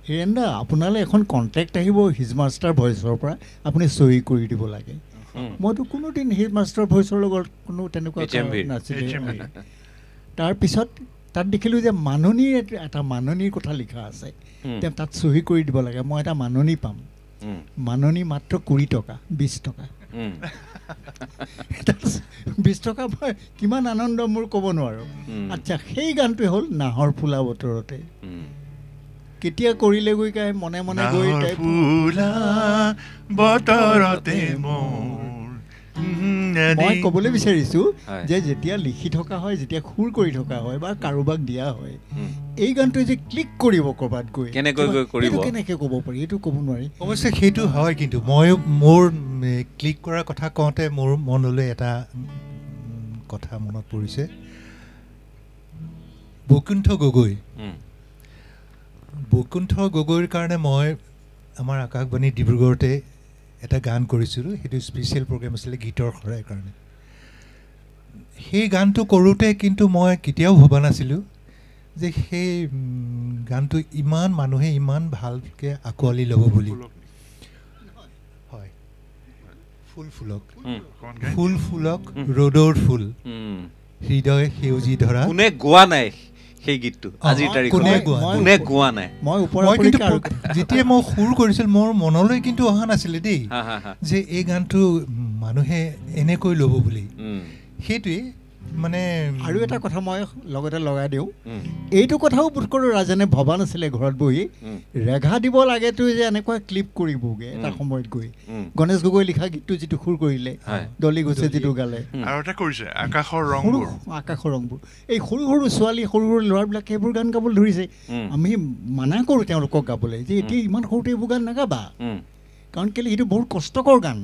হিৰেণ দা আপোনালৈ এখন কণ্টেক্ট আহিব হিজ মাষ্টাৰ ভইচৰ পৰা আপুনি চহী কৰি দিব লাগে মইতো কোনোদিন হিজ মাষ্টাৰ ভইচৰ লগত কোনো তেনেকুৱা নাছিলে তাৰপিছত তাত দেখিলোঁ যে মাননীৰ এটা মাননীৰ কথা লিখা আছে তাত চহী কৰি দিব লাগে মই এটা মাননী পাম মাননী মাত্ৰ 20 টকা 20 টকা 20 টকা মই কিমান আনন্দ মোৰ ক'ব নোৱাৰোঁ আচ্ছা সেই গানটোৱে হ'ল নাহৰ ফুলা বতৰতে কেতিয়া কৰিলে গৈ কাই মনে মনে গৈ মই ক'বলৈ বিচাৰিছোঁ যে যেতিয়া লিখি থকা হয় যেতিয়া সুৰ কৰি থকা হয় বা কাৰোবাক দিয়া হয় এই গানটোৱে যে ক্লিক কৰিব ক'ৰবাত গৈ কেনেকৈ ক'ব পাৰি এইটো ক'ব নোৱাৰি অৱশ্যে সেইটো হয় কিন্তু মই মোৰ ক্লিক কৰাৰ কথা কওঁতে মোৰ মনলৈ এটা কথা মনত পৰিছে বৈকুণ্ঠ গগৈৰ কাৰণে মই আমাৰ আকাশবাণী ডিব্ৰুগড়তে এটা গান কৰিছিলোঁ সেইটো স্পেচিয়েল প্ৰগ্ৰেম আছিলে গীতৰ শৰাই কাৰণে সেই গানটো কৰোঁতে কিন্তু মই কেতিয়াও ভবা নাছিলোঁ যে সেই গানটো ইমান মানুহে ইমান ভালকৈ আঁকোৱালি ল'ব বুলি হয় ফুল ফুলক ৰ'দৰ ফুল হৃদয় সেউজী ধৰা কোনে গোৱা নাই সেই গীতটো আজিৰ তাৰিখত কোনে গোৱা নাই মই যেতিয়া মই সুৰ কৰিছিলোঁ মোৰ মনলৈ কিন্তু অহা নাছিলে দেই যে এই গানটো মানুহে এনেকৈ ল'ব বুলি সেইটোৱে মানে আৰু এটা কথা মই লগতে লগাই দিওঁ এইটো কথাও বোধ কৰোঁ ৰাজেনে ভবা নাছিলে ঘৰত বহি ৰেঘা দিব লাগেতো যে এনেকুৱা ক্লিপ কৰিবগৈ এটা সময়ত গৈ গণেশ গগৈ লিখা গীতটো যিটো সুৰ কৰিলে ডলি ঘোষে যিটো গালে আৰু এটা কৰিছে আকাশৰ ৰংবোৰ এই সৰু সৰু ছোৱালী সৰু সৰু ল'ৰাবিলাকে এইবোৰ গান গাবলৈ ধৰিছে আমি মানা কৰোঁ তেওঁলোকক গাবলৈ যে এতিয়া ইমান সৰুতে এইবোৰ গান নাগাবা কাৰণ কেলৈ সেইটো বহুত কষ্টকৰ গান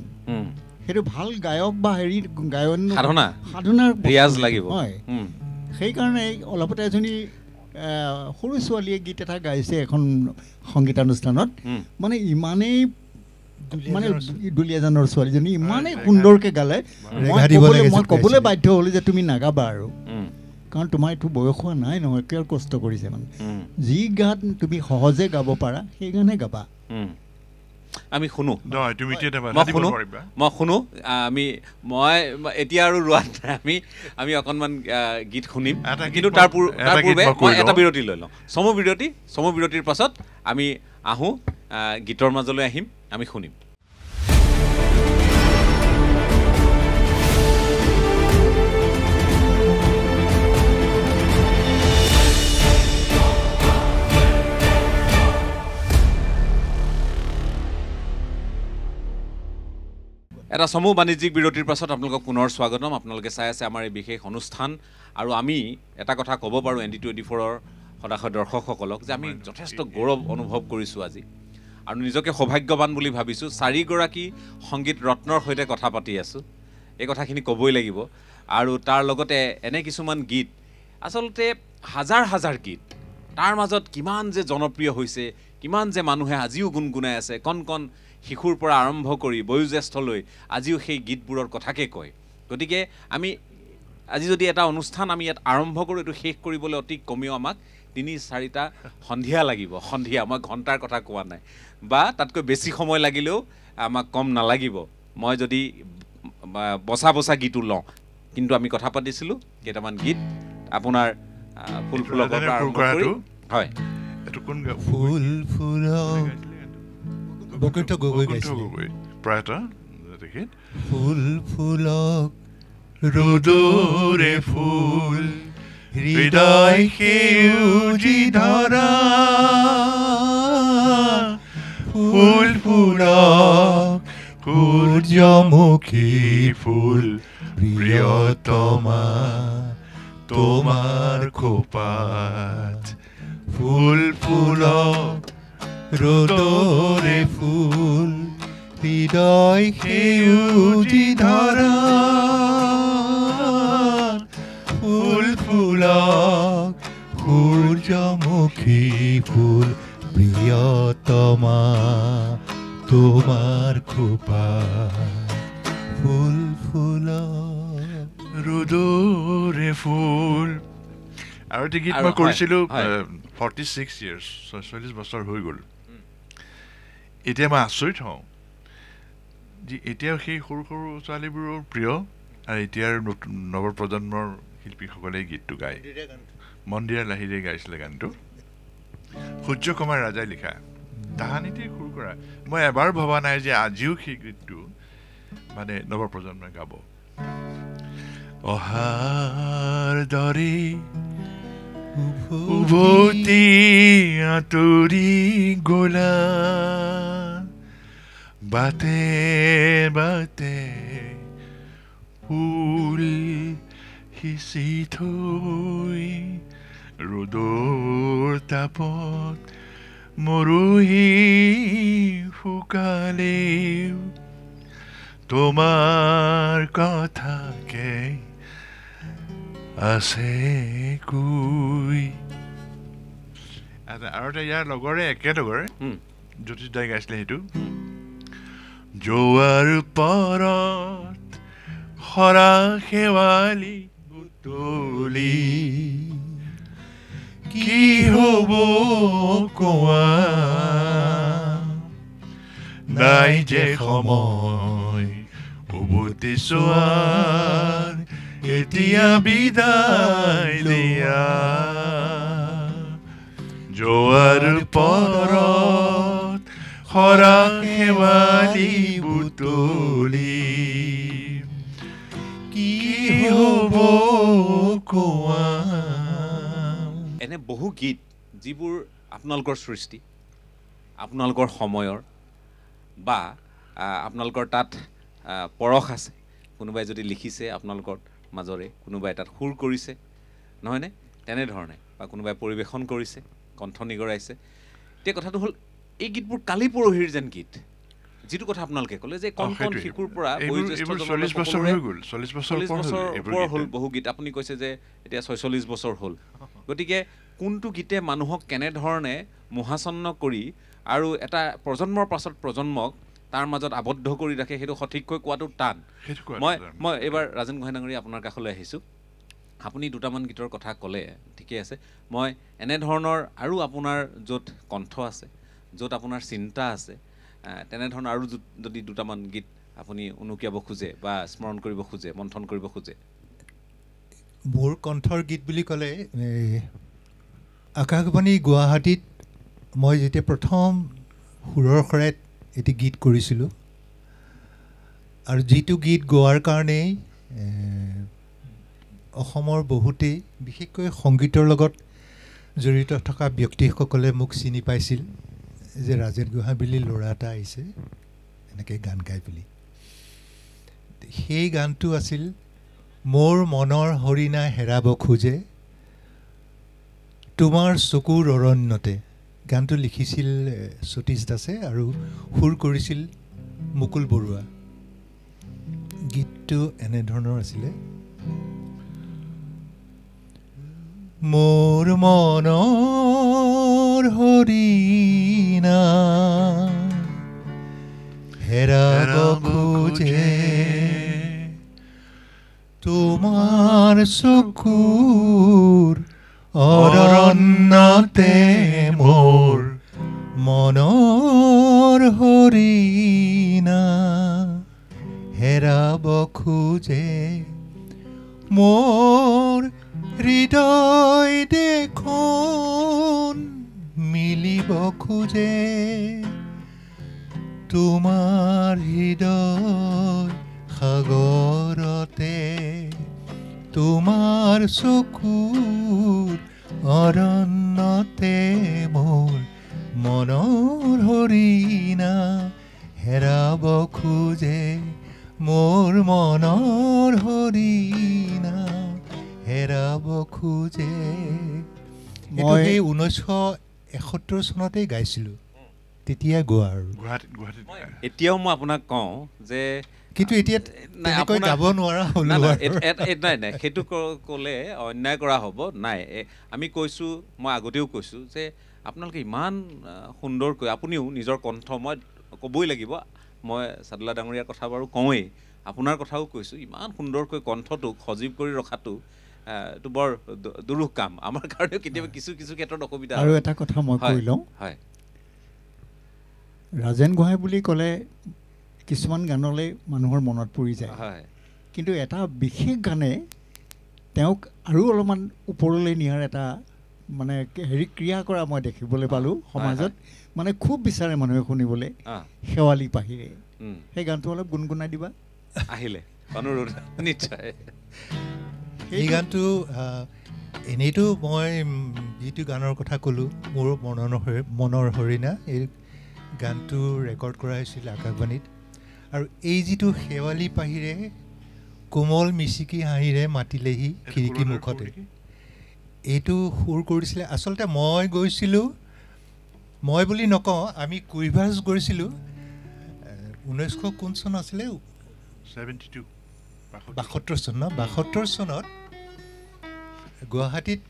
সেইটো ভাল গায়ক বা হেৰি গায়ন সাধনাৰ ৰিয়াজ লাগিব হয় সেইকাৰণে অলপতে এজনী সৰু ছোৱালীয়ে গীত এটা গাইছে এখন সংগীতানুষ্ঠানত মানে ইমানেই মানে দুলীয়াজানৰ ছোৱালীজনী ইমানেই সুন্দৰকৈ গালে মই ক'বলৈ বাধ্য হ'লোঁ যে তুমি নাগাবা আৰু কাৰণ তোমাৰ এইটো বয়স হোৱা নাই নহয় কিয় কষ্ট কৰিছে মানে যি গান তুমি সহজে গাব পাৰা সেই গানে গাবা আমি শুনো মই শুনো মই এতিয়া আৰু ৰোৱাত নাই আমি অকণমান গীত শুনিম কিন্তু তাৰ পূৰ্বে মই এটা বিৰতি লৈ লওঁ চমু বিৰতিৰ পাছত আমি আহোঁ গীতৰ মাজলৈ আহিম আমি শুনিম এটা চমু বাণিজ্যিক বিৰতিৰ পাছত আপোনালোকক পুনৰ স্বাগতম আপোনালোকে চাই আছে আমাৰ এই বিশেষ অনুষ্ঠান আৰু আমি এটা কথা ক'ব পাৰোঁ ND24ৰ সদাশয় দৰ্শকসকলক যে আমি যথেষ্ট গৌৰৱ অনুভৱ কৰিছোঁ আজি আৰু নিজকে সৌভাগ্যৱান বুলি ভাবিছোঁ 4 গৰাকী সংগীত ৰত্নৰ সৈতে কথা পাতি আছোঁ এই কথাখিনি ক'বই লাগিব আৰু তাৰ লগতে এনে কিছুমান গীত আচলতে হাজাৰ গীত তাৰ মাজত কিমান যে জনপ্ৰিয় হৈছে কিমান যে মানুহে আজিও গুণগুণাই আছে কণ শিশুৰ পৰা আৰম্ভ কৰি বয়োজ্যেষ্ঠলৈ আজিও সেই গীতবোৰৰ কথাকে কয় গতিকে আমি আজি যদি এটা অনুষ্ঠান আমি ইয়াত আৰম্ভ কৰোঁ এইটো শেষ কৰিবলৈ অতি কমেও আমাক 3-4টা সন্ধিয়া লাগিব সন্ধিয়া মই ঘণ্টাৰ কথা কোৱা নাই বা তাতকৈ বেছি সময় লাগিলেও আমাক কম নালাগিব মই যদি বচা গীতো লওঁ কিন্তু আমি কথা পাতিছিলোঁ কেইটামান গীত আপোনাৰ ফুল ফুলকৰ পৰা আৰম্ভ কৰি হয় এইটো কোন ফুল ফুলক বৈকুণ্ঠ গগৈ গাইছিলে প্ৰয়াত তেখেত ফুল ফুলক ৰ'দৰে ফুল হৃদয় সেউজী ধৰা ফুল ফুলক সূৰ্যমুখী ফুল প্ৰিয়তমা তোমাৰ খোপাত ফুল ফুলক ৰ'দৰে ফুল হৃদয় সেউজী ধৰা ফুল ফুলক সূৰ্যমুখী ফুল প্ৰিয়তমা তোমাৰ খোপা ফুল ফুলক ৰ'দৰে ফুল আৰু এটা গীত মই কৰিছিলোঁ 46 years 46 বছৰ হৈ গ'ল এতিয়া মই আচৰিত হওঁ যে এতিয়াও সেই সৰু সৰু ছোৱালীবোৰৰ প্ৰিয় আৰু এতিয়াৰ নতুন নৱপ্ৰজন্মৰ শিল্পীসকলে গীতটো গায় মন্দিৰা লাহিৰে গাইছিলে গানটো সূৰ্য কুমাৰ ৰাজাই লিখা তাহানিতে সুৰ কৰা মই এবাৰ ভবা নাই যে আজিও সেই গীতটো মানে নৱপ্ৰজন্মই গাব অহাৰ দৰে উভতি আঁতৰি গ'লা বাটে বাটে ফুল সিঁচি থৈ ৰ'দৰ তাপত মৰহি শুকালেও তোমাৰ কথাকে আছে কৈ আৰু এটা ইয়াৰ লগৰে একেলগৰে জ্যোতিষ দাই গাইছিলে সেইটো জোৱাৰ পাৰত সৰা শেৱালি বুটলি কি হ'ব কোৱা নাই যে সময় উভতি চোৱাৰ এতিয়া বিদায় দিয়া জোৱাৰ পাৰত সৰা শেৱালি বুটলি কি হ'ব কোৱা এনে বহু গীত যিবোৰ আপোনালোকৰ সৃষ্টি আপোনালোকৰ সময়ৰ বা আপোনালোকৰ তাত পৰশ আছে কোনোবাই যদি লিখিছে আপোনালোকৰ মাজৰে কোনোবাই তাত সুৰ কৰিছে নহয়নে তেনেধৰণে বা কোনোবাই পৰিৱেশন কৰিছে কণ্ঠ নিগৰাইছে এতিয়া কথাটো হ'ল এই গীতবোৰ কালি পৰহিৰ যেন গীত যিটো কথা আপোনালোকে ক'লে যে কণ কণ শিশুৰ পৰা হ'ল বহু গীত আপুনি কৈছে যে এতিয়া 46 বছৰ হ'ল গতিকে কোনটো গীতে মানুহক কেনেধৰণে মোহাচন্ন কৰি আৰু এটা প্ৰজন্মৰ পাছত প্ৰজন্মক তাৰ মাজত আবদ্ধ কৰি ৰাখে সেইটো সঠিককৈ কোৱাটো টান মই এইবাৰ ৰাজেন গোহাঁই ডাঙৰীয়া আপোনাৰ কাষলৈ আহিছোঁ আপুনি দুটামান গীতৰ কথা ক'লে ঠিকে আছে মই এনেধৰণৰ আৰু আপোনাৰ য'ত কণ্ঠ আছে য'ত আপোনাৰ চিন্তা আছে তেনেধৰণৰ আৰু যদি দুটামান গীত আপুনি উনুকিয়াব খোজে বা স্মৰণ কৰিব খোজে মন্থন কৰিব খোজে মোৰ কণ্ঠৰ গীত বুলি ক'লে আকাশবাণী গুৱাহাটীত মই যেতিয়া প্ৰথম সুৰৰ শৰাইত এটি গীত কৰিছিলোঁ আৰু যিটো গীত গোৱাৰ কাৰণেই অসমৰ বহুতেই বিশেষকৈ সংগীতৰ লগত জড়িত থকা ব্যক্তিসকলে মোক চিনি পাইছিল যে ৰাজেন গোহাঁই বুলি ল'ৰা এটা আহিছে এনেকৈ গান গাই বুলি সেই গানটো আছিল মোৰ মনৰ হৰিণা হেৰাব খোজে তোমাৰ চকুৰ অৰণ্যতে গানটো লিখিছিল সতীশ দাসে আৰু সুৰ কৰিছিল মুকুল বৰুৱা গীতটো এনেধৰণৰ আছিলে মোৰ মনৰ হৰিণা হেৰাব খোজে তোমাৰ চকুৰ অৰণ্যতে মোৰ মনৰ হৰিণা হেৰাব খোজে মোৰ হৃদয় দেখোন মিলিব খোজে তোমাৰ হৃদয় সাগৰতে তোমাৰ চকুৰ অৰণ্যতে মোৰ মনৰ হৰিণা হেৰাব খোজে মোৰ মনৰ হৰিণা হেৰাব খোজে মই 1971 চনতেই গাইছিলোঁ তেতিয়া গোৱা আৰু গুৱাহাটীত এতিয়াও মই আপোনাক কওঁ যে কিন্তু এতিয়া তেনেকৈ গাব নোৱাৰা হ'লো নাই সেইটো ক'লে অন্যায় কৰা হ'ব নাই আমি কৈছোঁ মই আগতেও কৈছোঁ যে আপোনালোকে ইমান সুন্দৰকৈ আপুনিও নিজৰ কণ্ঠ মই ক'বই লাগিব মই চাদুলা ডাঙৰীয়াৰ কথা বাৰু কওঁৱেই আপোনাৰ কথাও কৈছোঁ ইমান সুন্দৰকৈ কণ্ঠটোক সজীৱ কৰি ৰখাটো এইটো বৰ দুৰুহ কাম আমাৰ কাৰণেও কেতিয়াবা কিছু ক্ষেত্ৰত অসুবিধা আৰু এটা কথা মই কৈ লওঁ হয় ৰাজেন গোহাঁই বুলি ক'লে কিছুমান গানলৈ মানুহৰ মনত পৰি যায় হয় কিন্তু এটা বিশেষ গানে তেওঁক আৰু অলপমান ওপৰলৈ নিয়াৰ এটা মানে ক্ৰিয়া কৰা মই দেখিবলৈ পালোঁ সমাজত মানে খুব বিচাৰে মানুহে শুনিবলৈ শেৱালি পাহিৰে সেই গানটো অলপ গুণগুণাই দিবা আহিলে অনুৰোধ নিশ্চয় এই গানটো এনেইতো মই যিটো গানৰ কথা ক'লোঁ মোৰ মনৰ হৰিণা এই গানটো ৰেকৰ্ড কৰা হৈছিল আকাশবাণীত আৰু এই যিটো শেৱালি পাহিৰে কোমল মিচিকি হাঁহিৰে মাতিলেহি খিৰিকী মুখতে এইটো সুৰ কৰিছিলে আচলতে মই গৈছিলোঁ মই বুলি নকওঁ আমি কুইভাৰ্ছ গৈছিলোঁ 1900 কোন চন আছিলে 72 72 চন ন 72 চনত গুৱাহাটীত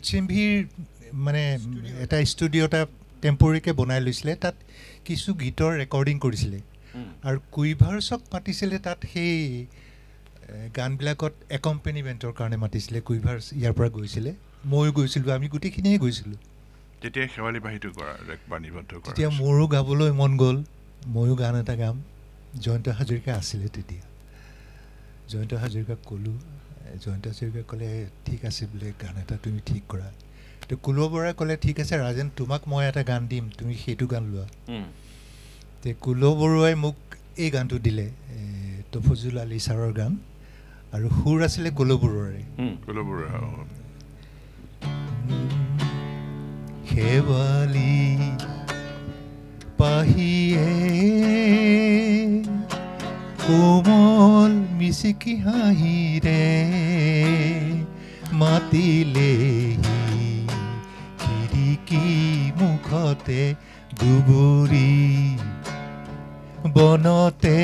HMVৰ মানে এটা ষ্টুডিঅ' এটা টেম্পৰেৰীকৈ বনাই লৈছিলে তাত কিছু গীতৰ ৰেকৰ্ডিং কৰিছিলে আৰু কুইভাৰ্ছক মাতিছিলে তাত সেই গানবিলাকত একম্পেনিমেণ্টৰ কাৰণে মাতিছিলে কুইভাৰ্ছ ইয়াৰ পৰা গৈছিলে ময়ো গৈছিলোঁ আমি গোটেইখিনিয়ে গৈছিলোঁ তেতিয়া শেৱালি পাহিটো কৰা বাণীবদ্ধ কৰা তেতিয়া মোৰো গাবলৈ মন গ'ল ময়ো গান এটা গাম জয়ন্ত হাজৰিকা আছিলে তেতিয়া জয়ন্ত হাজৰিকাক ক'লোঁ জয়ন্ত হাজৰিকাই ক'লে ঠিক আছে বোলে গান এটা তুমি ঠিক কৰা তো কুলো বৰাই ক'লে ঠিক আছে ৰাজেন তোমাক মই এটা গান দিম তুমি সেইটো গান লোৱা তে কুলো বৰুৱাই মোক এই গানটো দিলে তফজুল আলী ছাৰৰ গান আৰু সুৰ আছিলে কুলো বৰুৱাৰে শেৱালি পাহিয়ে কোমল মিচিকি হাঁহিৰে মাতিলেহি খিৰিকী মুখতে দুবুৰি বনতে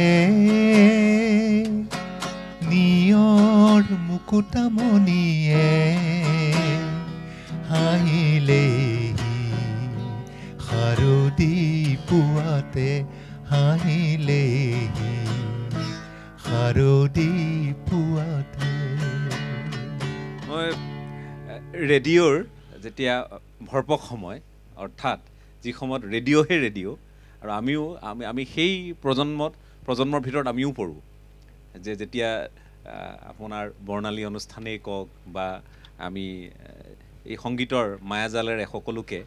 নিয়ৰ মুকুতামণিয়ে হাঁহিলেহি শাৰদী পুৱাতে হাঁহিলেহি শাৰদী পুৱাতে মই ৰেডিঅ'ৰ যেতিয়া ভৰপক সময় অৰ্থাৎ যি সময়ত ৰেডিঅ'হে ৰেডিঅ' আৰু আমি সেই প্ৰজন্মৰ ভিতৰত আমিও পৰোঁ যে যেতিয়া আপোনাৰ বৰ্ণালী অনুষ্ঠানেই কওক বা আমি এই সংগীতৰ মায়াজালেৰে সকলোকে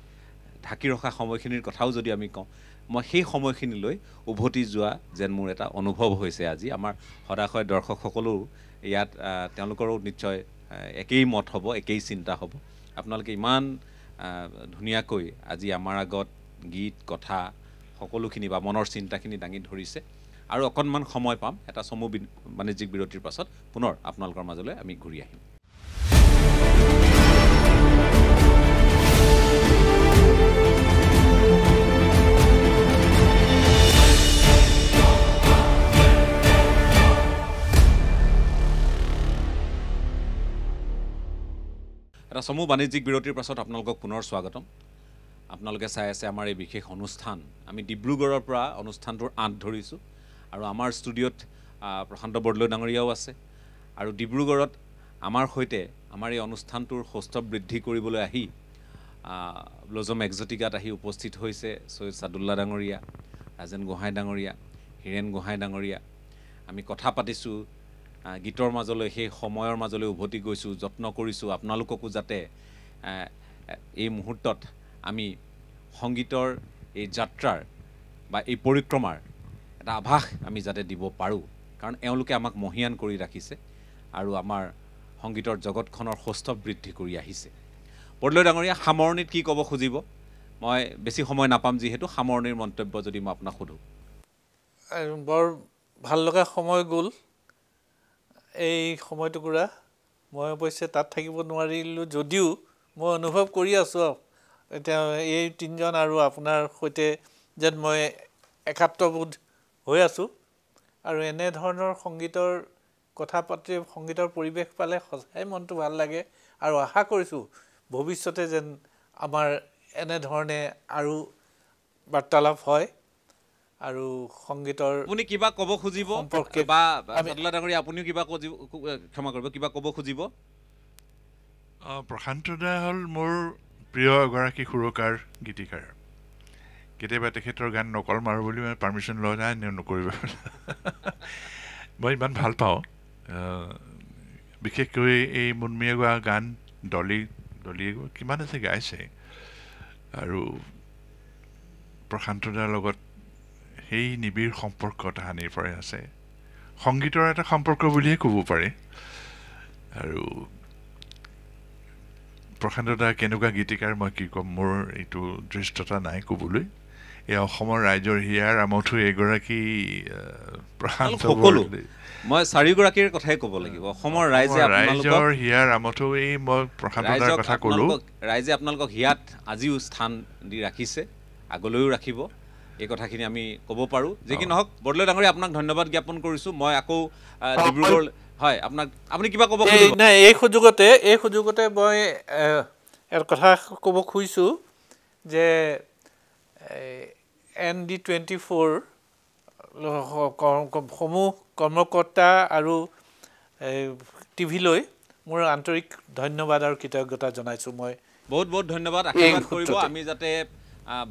ঢাকি ৰখা সময়খিনিৰ কথাও যদি আমি কওঁ মই সেই সময়খিনিলৈ উভতি যোৱা যেন মোৰ এটা অনুভৱ হৈছে আজি আমাৰ সদাশয় দৰ্শকসকলো ইয়াত তেওঁলোকৰো নিশ্চয় একেই মত হ'ব একেই চিন্তা হ'ব আপোনালোকে ইমান ধুনীয়াকৈ আজি আমাৰ আগত গীত কথা সকলোখিনি বা মনৰ চিন্তাখিনি দাঙি ধৰিছে আৰু অকণমান সময় পাম এটা চমু বাণিজ্যিক বিৰতিৰ পাছত পুনৰ আপোনালোকৰ মাজলৈ আমি ঘূৰি আহিম এটা চমু বাণিজ্যিক বিৰতিৰ পাছত আপোনালোকক পুনৰ স্বাগতম আপোনালোকে চাই আছে আমাৰ এই বিশেষ অনুষ্ঠান আমি ডিব্ৰুগড়ৰ পৰা অনুষ্ঠানটোৰ আঁত ধৰিছোঁ আৰু আমাৰ ষ্টুডিঅ'ত প্ৰশান্ত বৰদলৈ ডাঙৰীয়াও আছে আৰু ডিব্ৰুগড়ত আমাৰ সৈতে আমাৰ এই অনুষ্ঠানটোৰ সৌষ্ঠৱ বৃদ্ধি কৰিবলৈ আহি ব্লজম এক্সটিকাত আহি উপস্থিত হৈছে সৈয়দ চাদুল্লা ডাঙৰীয়া ৰাজেন গোহাঁই ডাঙৰীয়া হীৰেণ গোহাঁই ডাঙৰীয়া আমি কথা পাতিছোঁ গীতৰ মাজলৈ সেই সময়ৰ মাজলৈ উভতি গৈছোঁ যত্ন কৰিছোঁ আপোনালোককো যাতে এই মুহূৰ্তত আমি সংগীতৰ এই যাত্ৰাৰ বা এই পৰিক্ৰমাৰ এটা আভাস আমি যাতে দিব পাৰোঁ কাৰণ এওঁলোকে আমাক মহিয়ান কৰি ৰাখিছে আৰু আমাৰ সংগীতৰ জগতখনৰ সৌষ্ঠৱ বৃদ্ধি কৰি আহিছে বৰদলৈ ডাঙৰীয়া সামৰণিত কি ক'ব খুজিব মই বেছি সময় নাপাম যিহেতু সামৰণিৰ মন্তব্য যদি মই আপোনাক সোধোঁ বৰ ভাল লগা সময় গ'ল এই সময়টুকুৰা মই অৱশ্যে তাত থাকিব নোৱাৰিলোঁ যদিও মই অনুভৱ কৰি আছোঁ এতিয়া এই তিনিজন আৰু আপোনাৰ সৈতে যেন মই একাত্মবোধ হৈ আছোঁ আৰু এনেধৰণৰ সংগীতৰ কথা পাতি সংগীতৰ পৰিৱেশ পালে সঁচাই মনটো ভাল লাগে আৰু আশা কৰিছোঁ ভৱিষ্যতে যেন আমাৰ এনেধৰণে আৰু বাৰ্তালাপ হয় আৰু সংগীতৰ আপুনি কিবা ক'ব খুজিব বা চাদুলা ডাঙৰীয়া আপুনিও কিবা ক্ষমা কৰিব কিবা ক'ব খুজিব প্ৰশান্ত দা হ'ল মোৰ প্ৰিয় এগৰাকী সুৰকাৰ গীতিকাৰ কেতিয়াবা তেখেতৰ গান নকল মাৰোঁ বুলি মই পাৰ্মিশ্যন লৈ নাই নকৰিব মই ইমান ভাল পাওঁ বিশেষকৈ এই মুনমিয়ে গোৱা গান দলিয়ে কিমান আছে গাইছে আৰু প্ৰশান্ত দাৰ লগত সেই নিবিড় সম্পৰ্ক তাহানিৰ পৰাই আছে সংগীতৰ এটা সম্পৰ্ক বুলিয়ে ক'ব পাৰে আৰু প্ৰশান্ত দা কেনেকুৱা গীতিকাৰ মই কি ক'ম মোৰ এইটো দৃষ্টতা নাই ক'বলৈ এই অসমৰ ৰাইজৰ হিয়াৰ আমঠু এগৰাকী প্ৰশান্ত মই চাৰিগৰাকীৰ কথাই ক'ব লাগিব অসমৰ ৰাইজৰ হিয়াৰ আমঠু এই মই প্ৰশান্ত দাৰ কথা ক'লোঁ ৰাইজে আপোনালোকক হিয়াত আজিও স্থান দি ৰাখিছে আগলৈও ৰাখিব এই কথাখিনি আমি ক'ব পাৰোঁ যে কি নহওক বৰদলৈ ডাঙৰীয়া আপোনাক ধন্যবাদ জ্ঞাপন কৰিছোঁ মই আকৌ ডিব্ৰুগড় হয় আপুনি কিবা ক'ব নাই এই সুযোগতে মই এটা কথা ক'ব খুজিছোঁ যে ND24 সমূহ কৰ্মকৰ্তা আৰু টিভিলৈ মোৰ আন্তৰিক ধন্যবাদ আৰু কৃতজ্ঞতা জনাইছোঁ মই বহুত ধন্যবাদ আশীৰ্বাদ কৰিব আমি যাতে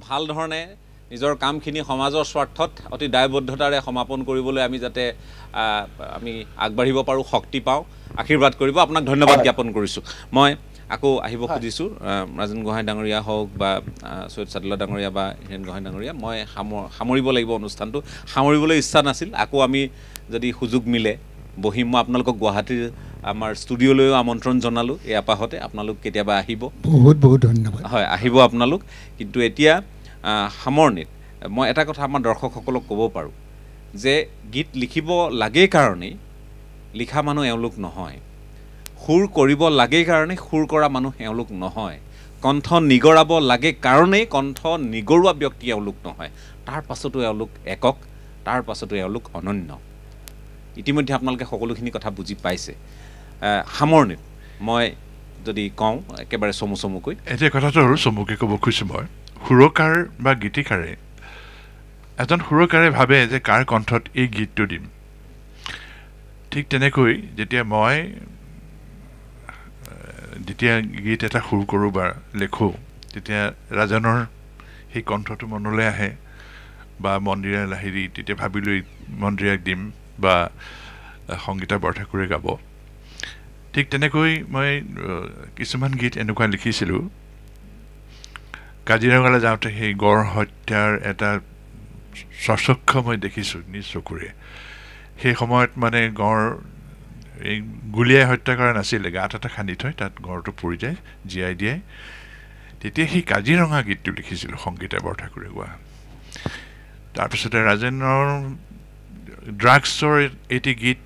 ভাল ধৰণে নিজৰ কামখিনি সমাজৰ স্বাৰ্থত অতি দায়বদ্ধতাৰে সমাপন কৰিবলৈ আমি যাতে আমি আগবাঢ়িব পাৰোঁ শক্তি পাওঁ আশীৰ্বাদ কৰিব আপোনাক ধন্যবাদ জ্ঞাপন কৰিছোঁ মই আকৌ আহিব খুজিছোঁ ৰাজেন গোহাঁই ডাঙৰীয়া হওক বা সৈয়দ চাদুল্লা ডাঙৰীয়া বা হীৰেণ গোহাঁই ডাঙৰীয়া মই সামৰিব লাগিব অনুষ্ঠানটো সামৰিবলৈ ইচ্ছা নাছিল আকৌ আমি যদি সুযোগ মিলে বহিম মই আপোনালোকক গুৱাহাটীৰ আমাৰ ষ্টুডিঅ'লৈও আমন্ত্ৰণ জনালোঁ এই আপাহতে আপোনালোক কেতিয়াবা আহিব বহুত ধন্যবাদ হয় আহিব আপোনালোক কিন্তু এতিয়া সামৰণিত মই এটা কথা আমাৰ দৰ্শকসকলক ক'ব পাৰোঁ যে গীত লিখিব লাগে কাৰণেই লিখা মানুহ এওঁলোক নহয় সুৰ কৰিব লাগে কাৰণেই সুৰ কৰা মানুহ এওঁলোক নহয় কণ্ঠ নিগৰাব লাগে কাৰণেই কণ্ঠ নিগৰুৱা ব্যক্তি এওঁলোক নহয় তাৰ পাছতো এওঁলোক একক তাৰ পাছতো এওঁলোক অনন্য ইতিমধ্যে আপোনালোকে সকলোখিনি কথা বুজি পাইছে সামৰণিত মই যদি কওঁ একেবাৰে চমুকৈ এতিয়া কথাটো হ'ল চমুকৈ ক'ব খুজিছোঁ মই সুৰকাৰ বা গীতিকাৰে এজন সুৰকাৰে ভাবে যে কাৰ কণ্ঠত এই গীতটো দিম ঠিক তেনেকৈ যেতিয়া মই যেতিয়া গীত এটা সুৰ কৰোঁ বা লেখোঁ তেতিয়া ৰাজনৰ সেই কণ্ঠটো মনলৈ আহে বা মন্দিৰা লাহিৰী তেতিয়া ভাবিলৈ মন্দিৰাক দিম বা সংগীতা বৰঠাকুৰে গাব ঠিক তেনেকৈ মই কিছুমান গীত এনেকুৱা লিখিছিলোঁ কাজিৰঙালৈ যাওঁতে সেই গড় হত্যাৰ এটা স্বচক্ষ মই দেখিছোঁ নিজ চকুৰে সেই সময়ত মানে গড় এই গুলীয়াই হত্যা কৰা নাছিলে গাঁত এটা খান্দি থয় তাত গড়টো পৰি যায় জীয়াই দিয়াই তেতিয়া সেই কাজিৰঙা গীতটো লিখিছিলোঁ সংগীতা বৰঠাকুৰে গোৱা তাৰপিছতে ৰাজেনৰ ড্ৰাগছৰ এটি গীত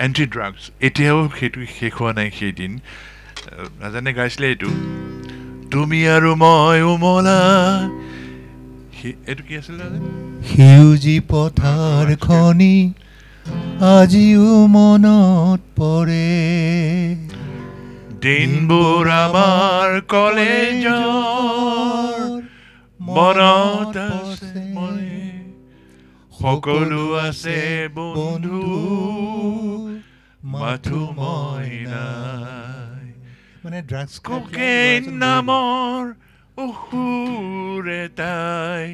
এণ্টি ড্ৰাগছ এতিয়াও সেইটো শেষ হোৱা নাই সেইদিন ৰাজেনে গাইছিলে এইটো তুমি আৰু মই উমলা এইটো কি আছিল সেউজী পথাৰ খনি আজিও মনত পৰে দিনবোৰ আমাৰ কলেজৰ মনত আছে সকলো আছে বন্ধু মাথো মই নাই মানে ড্ৰাগছ কোকেইন নামৰ অসুৰ এটাই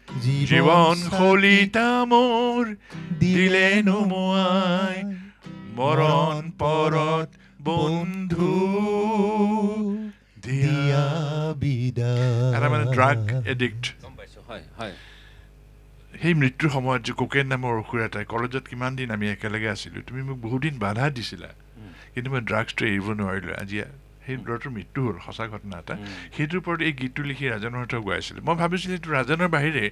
জীৱন শলিতা মোৰ দিলে নুমুৱাই মৰণ পৰত বন্ধু দিয়া বিদায় এটা মানে ড্ৰাগ এডিক্ট গম পাইছোঁ হয় হয় সেই মৃত্যুৰ সময়ত যে কোকেন নামৰ অসুৰ এটাই কলেজত কিমান দিন আমি একেলগে আছিলোঁ তুমি মোক বহুত দিন বাধা দিছিলা কিন্তু মই ড্ৰাগছটো এৰিব নোৱাৰিলোঁ আজি সেই ল'ৰাটোৰ মৃত্যু হ'ল সঁচা ঘটনা এটা সেইটোৰ ওপৰত এই গীতটো লিখি ৰাজনৰ সৈতে গাই আছিলোঁ মই ভাবিছিলোঁ এইটো ৰাজনৰ বাহিৰে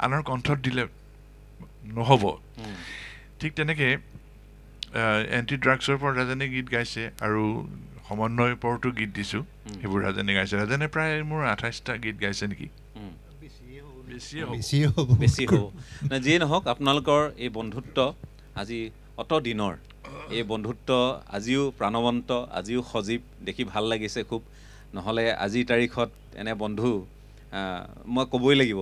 আনৰ কণ্ঠত দিলে নহ'ব ঠিক তেনেকৈ এণ্টি ড্ৰাগছৰ ওপৰত ৰাজনে গীত গাইছে আৰু সমন্বয়ৰ ওপৰতো গীত দিছোঁ সেইবোৰ ৰাজনে গাইছে ৰাজনে প্ৰায় মোৰ 28টা গীত গাইছে নেকি বেছি হ'ব না যিয়ে নহওক আপোনালোকৰ এই বন্ধুত্ব আজি অত দিনৰ এই বন্ধুত্ব আজিও প্ৰাণৱন্ত আজিও সজীৱ দেখি ভাল লাগিছে খুব নহ'লে আজিৰ তাৰিখত এনে বন্ধু মই ক'বই লাগিব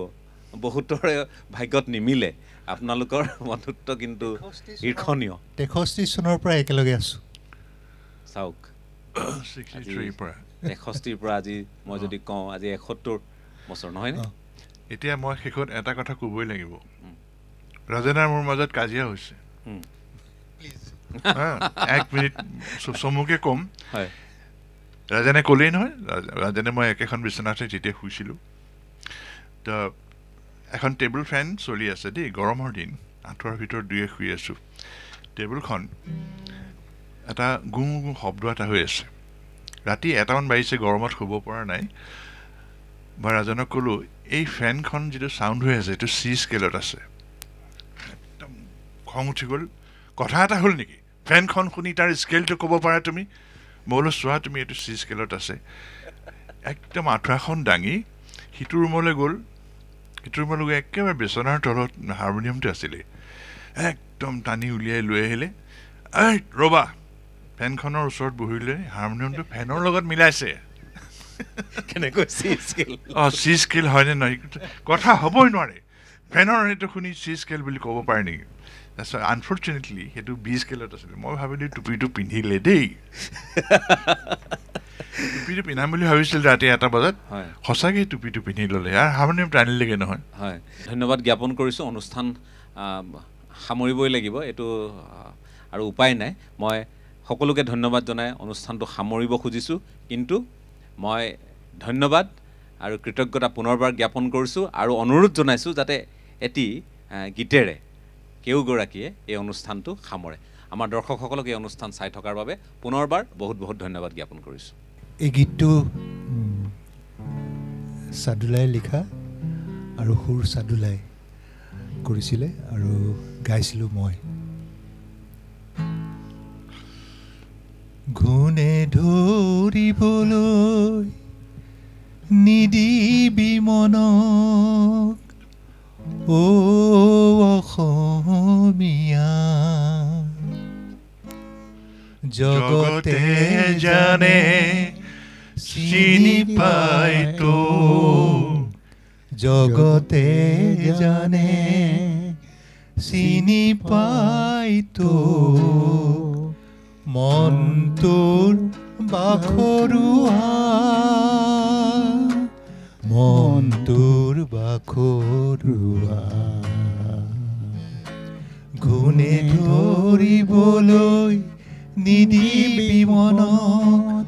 বহুতৰে ভাগ্যত নিমিলে আপোনালোকৰ বন্ধুত্ব কিন্তু ঈৰ্ষণীয় 63 চনৰ পৰা একেলগে আছোঁ চাওক 63 পৰা আজি মই যদি কওঁ আজি 71 বছৰ নহয়নে এতিয়া মই শেষত এটা কথা ক'বই লাগিব ৰাজনাৰ মোৰ মাজত কাজিয়া হৈছে 1 মিনিট চমুকে ক'ম হয় ৰাজনে ক'লেই নহয় ৰাজনে মই একেখন বিচনাতে যেতিয়া শুইছিলোঁ তো এখন টেবুল ফেন চলি আছে দেই গৰমৰ দিন আঁঠুৱাৰ ভিতৰত দুয়ে শুই আছোঁ টেবুলখন এটা গুঁ গুঁ শব্দ এটা হৈ আছে ৰাতি 1টামান বাজিছে গৰমত শুব পৰা নাই মই ৰাজনক ক'লোঁ এই ফেনখন যিটো চাউণ্ড হৈ আছে এইটো চি স্কেলত আছে একদম খং উঠি গ'ল কথা এটা হ'ল নেকি ফেনখন শুনি তাৰ স্কেলটো ক'ব পাৰা তুমি মই বোলো চোৱা তুমি এইটো চি স্কেলত আছে একদম আঁঠুৱাখন দাঙি সিটো ৰুমলৈ গ'ল সিটো ৰুমলৈ গৈ একেবাৰে বিচনাৰ তলত হাৰমনিয়ামটো আছিলে একদম টানি উলিয়াই লৈ আহিলে এই ৰ'বা ফেনখনৰ ওচৰত বহিলৈ হাৰমনিয়ামটো ফেনৰ লগত মিলাইছে কেনেকৈ চি স্কেল চি স্কেল হয়নে নহয় কথা হ'বই নোৱাৰে ফেনৰ সেইটো শুনি চি স্কেল বুলি ক'ব পাৰে নেকি তাৰপিছত আনফৰ্চুনেটলি সেইটো বি স্কেলত আছিলে মই ভাবিলোঁ টুপিটো পিন্ধিলে দেই টুপিটো পিন্ধাম বুলি ভাবিছিলোঁ ৰাতি 1টা বজাত সঁচাকৈ টুপিটো পিন্ধি ল'লে আৰু হাৰমনিয়াম টানিলেগৈ নহয় হয় ধন্যবাদ জ্ঞাপন কৰিছোঁ অনুষ্ঠান সামৰিবই লাগিব এইটো আৰু উপায় নাই মই সকলোকে ধন্যবাদ জনাই অনুষ্ঠানটো সামৰিব খুজিছোঁ কিন্তু মই ধন্যবাদ আৰু কৃতজ্ঞতা পুনৰবাৰ জ্ঞাপন কৰিছোঁ আৰু অনুৰোধ জনাইছোঁ যাতে এটি গীতেৰে কেউগৰাকীয়ে এই অনুষ্ঠানটো সামৰে আমাৰ দৰ্শকসকলক এই অনুষ্ঠান চাই থকাৰ বাবে পুনৰবাৰ বহুত বহুত ধন্যবাদ জ্ঞাপন কৰিছোঁ এই গীতটো চাদুলাই লিখা আৰু সুৰ চাদুলাই কৰিছিলে আৰু গাইছিলোঁ মই ঘূনে ধৰিবলৈ নিদিবি মনক অসমীয়া জগতে জানে চিনি পাই তো জগতে জানে চিনি পাই তো মনটোৰ বাখৰুৱা মনটোৰ বাখৰুৱা ঘূনে ধৰিবলৈ নিদিবি মনত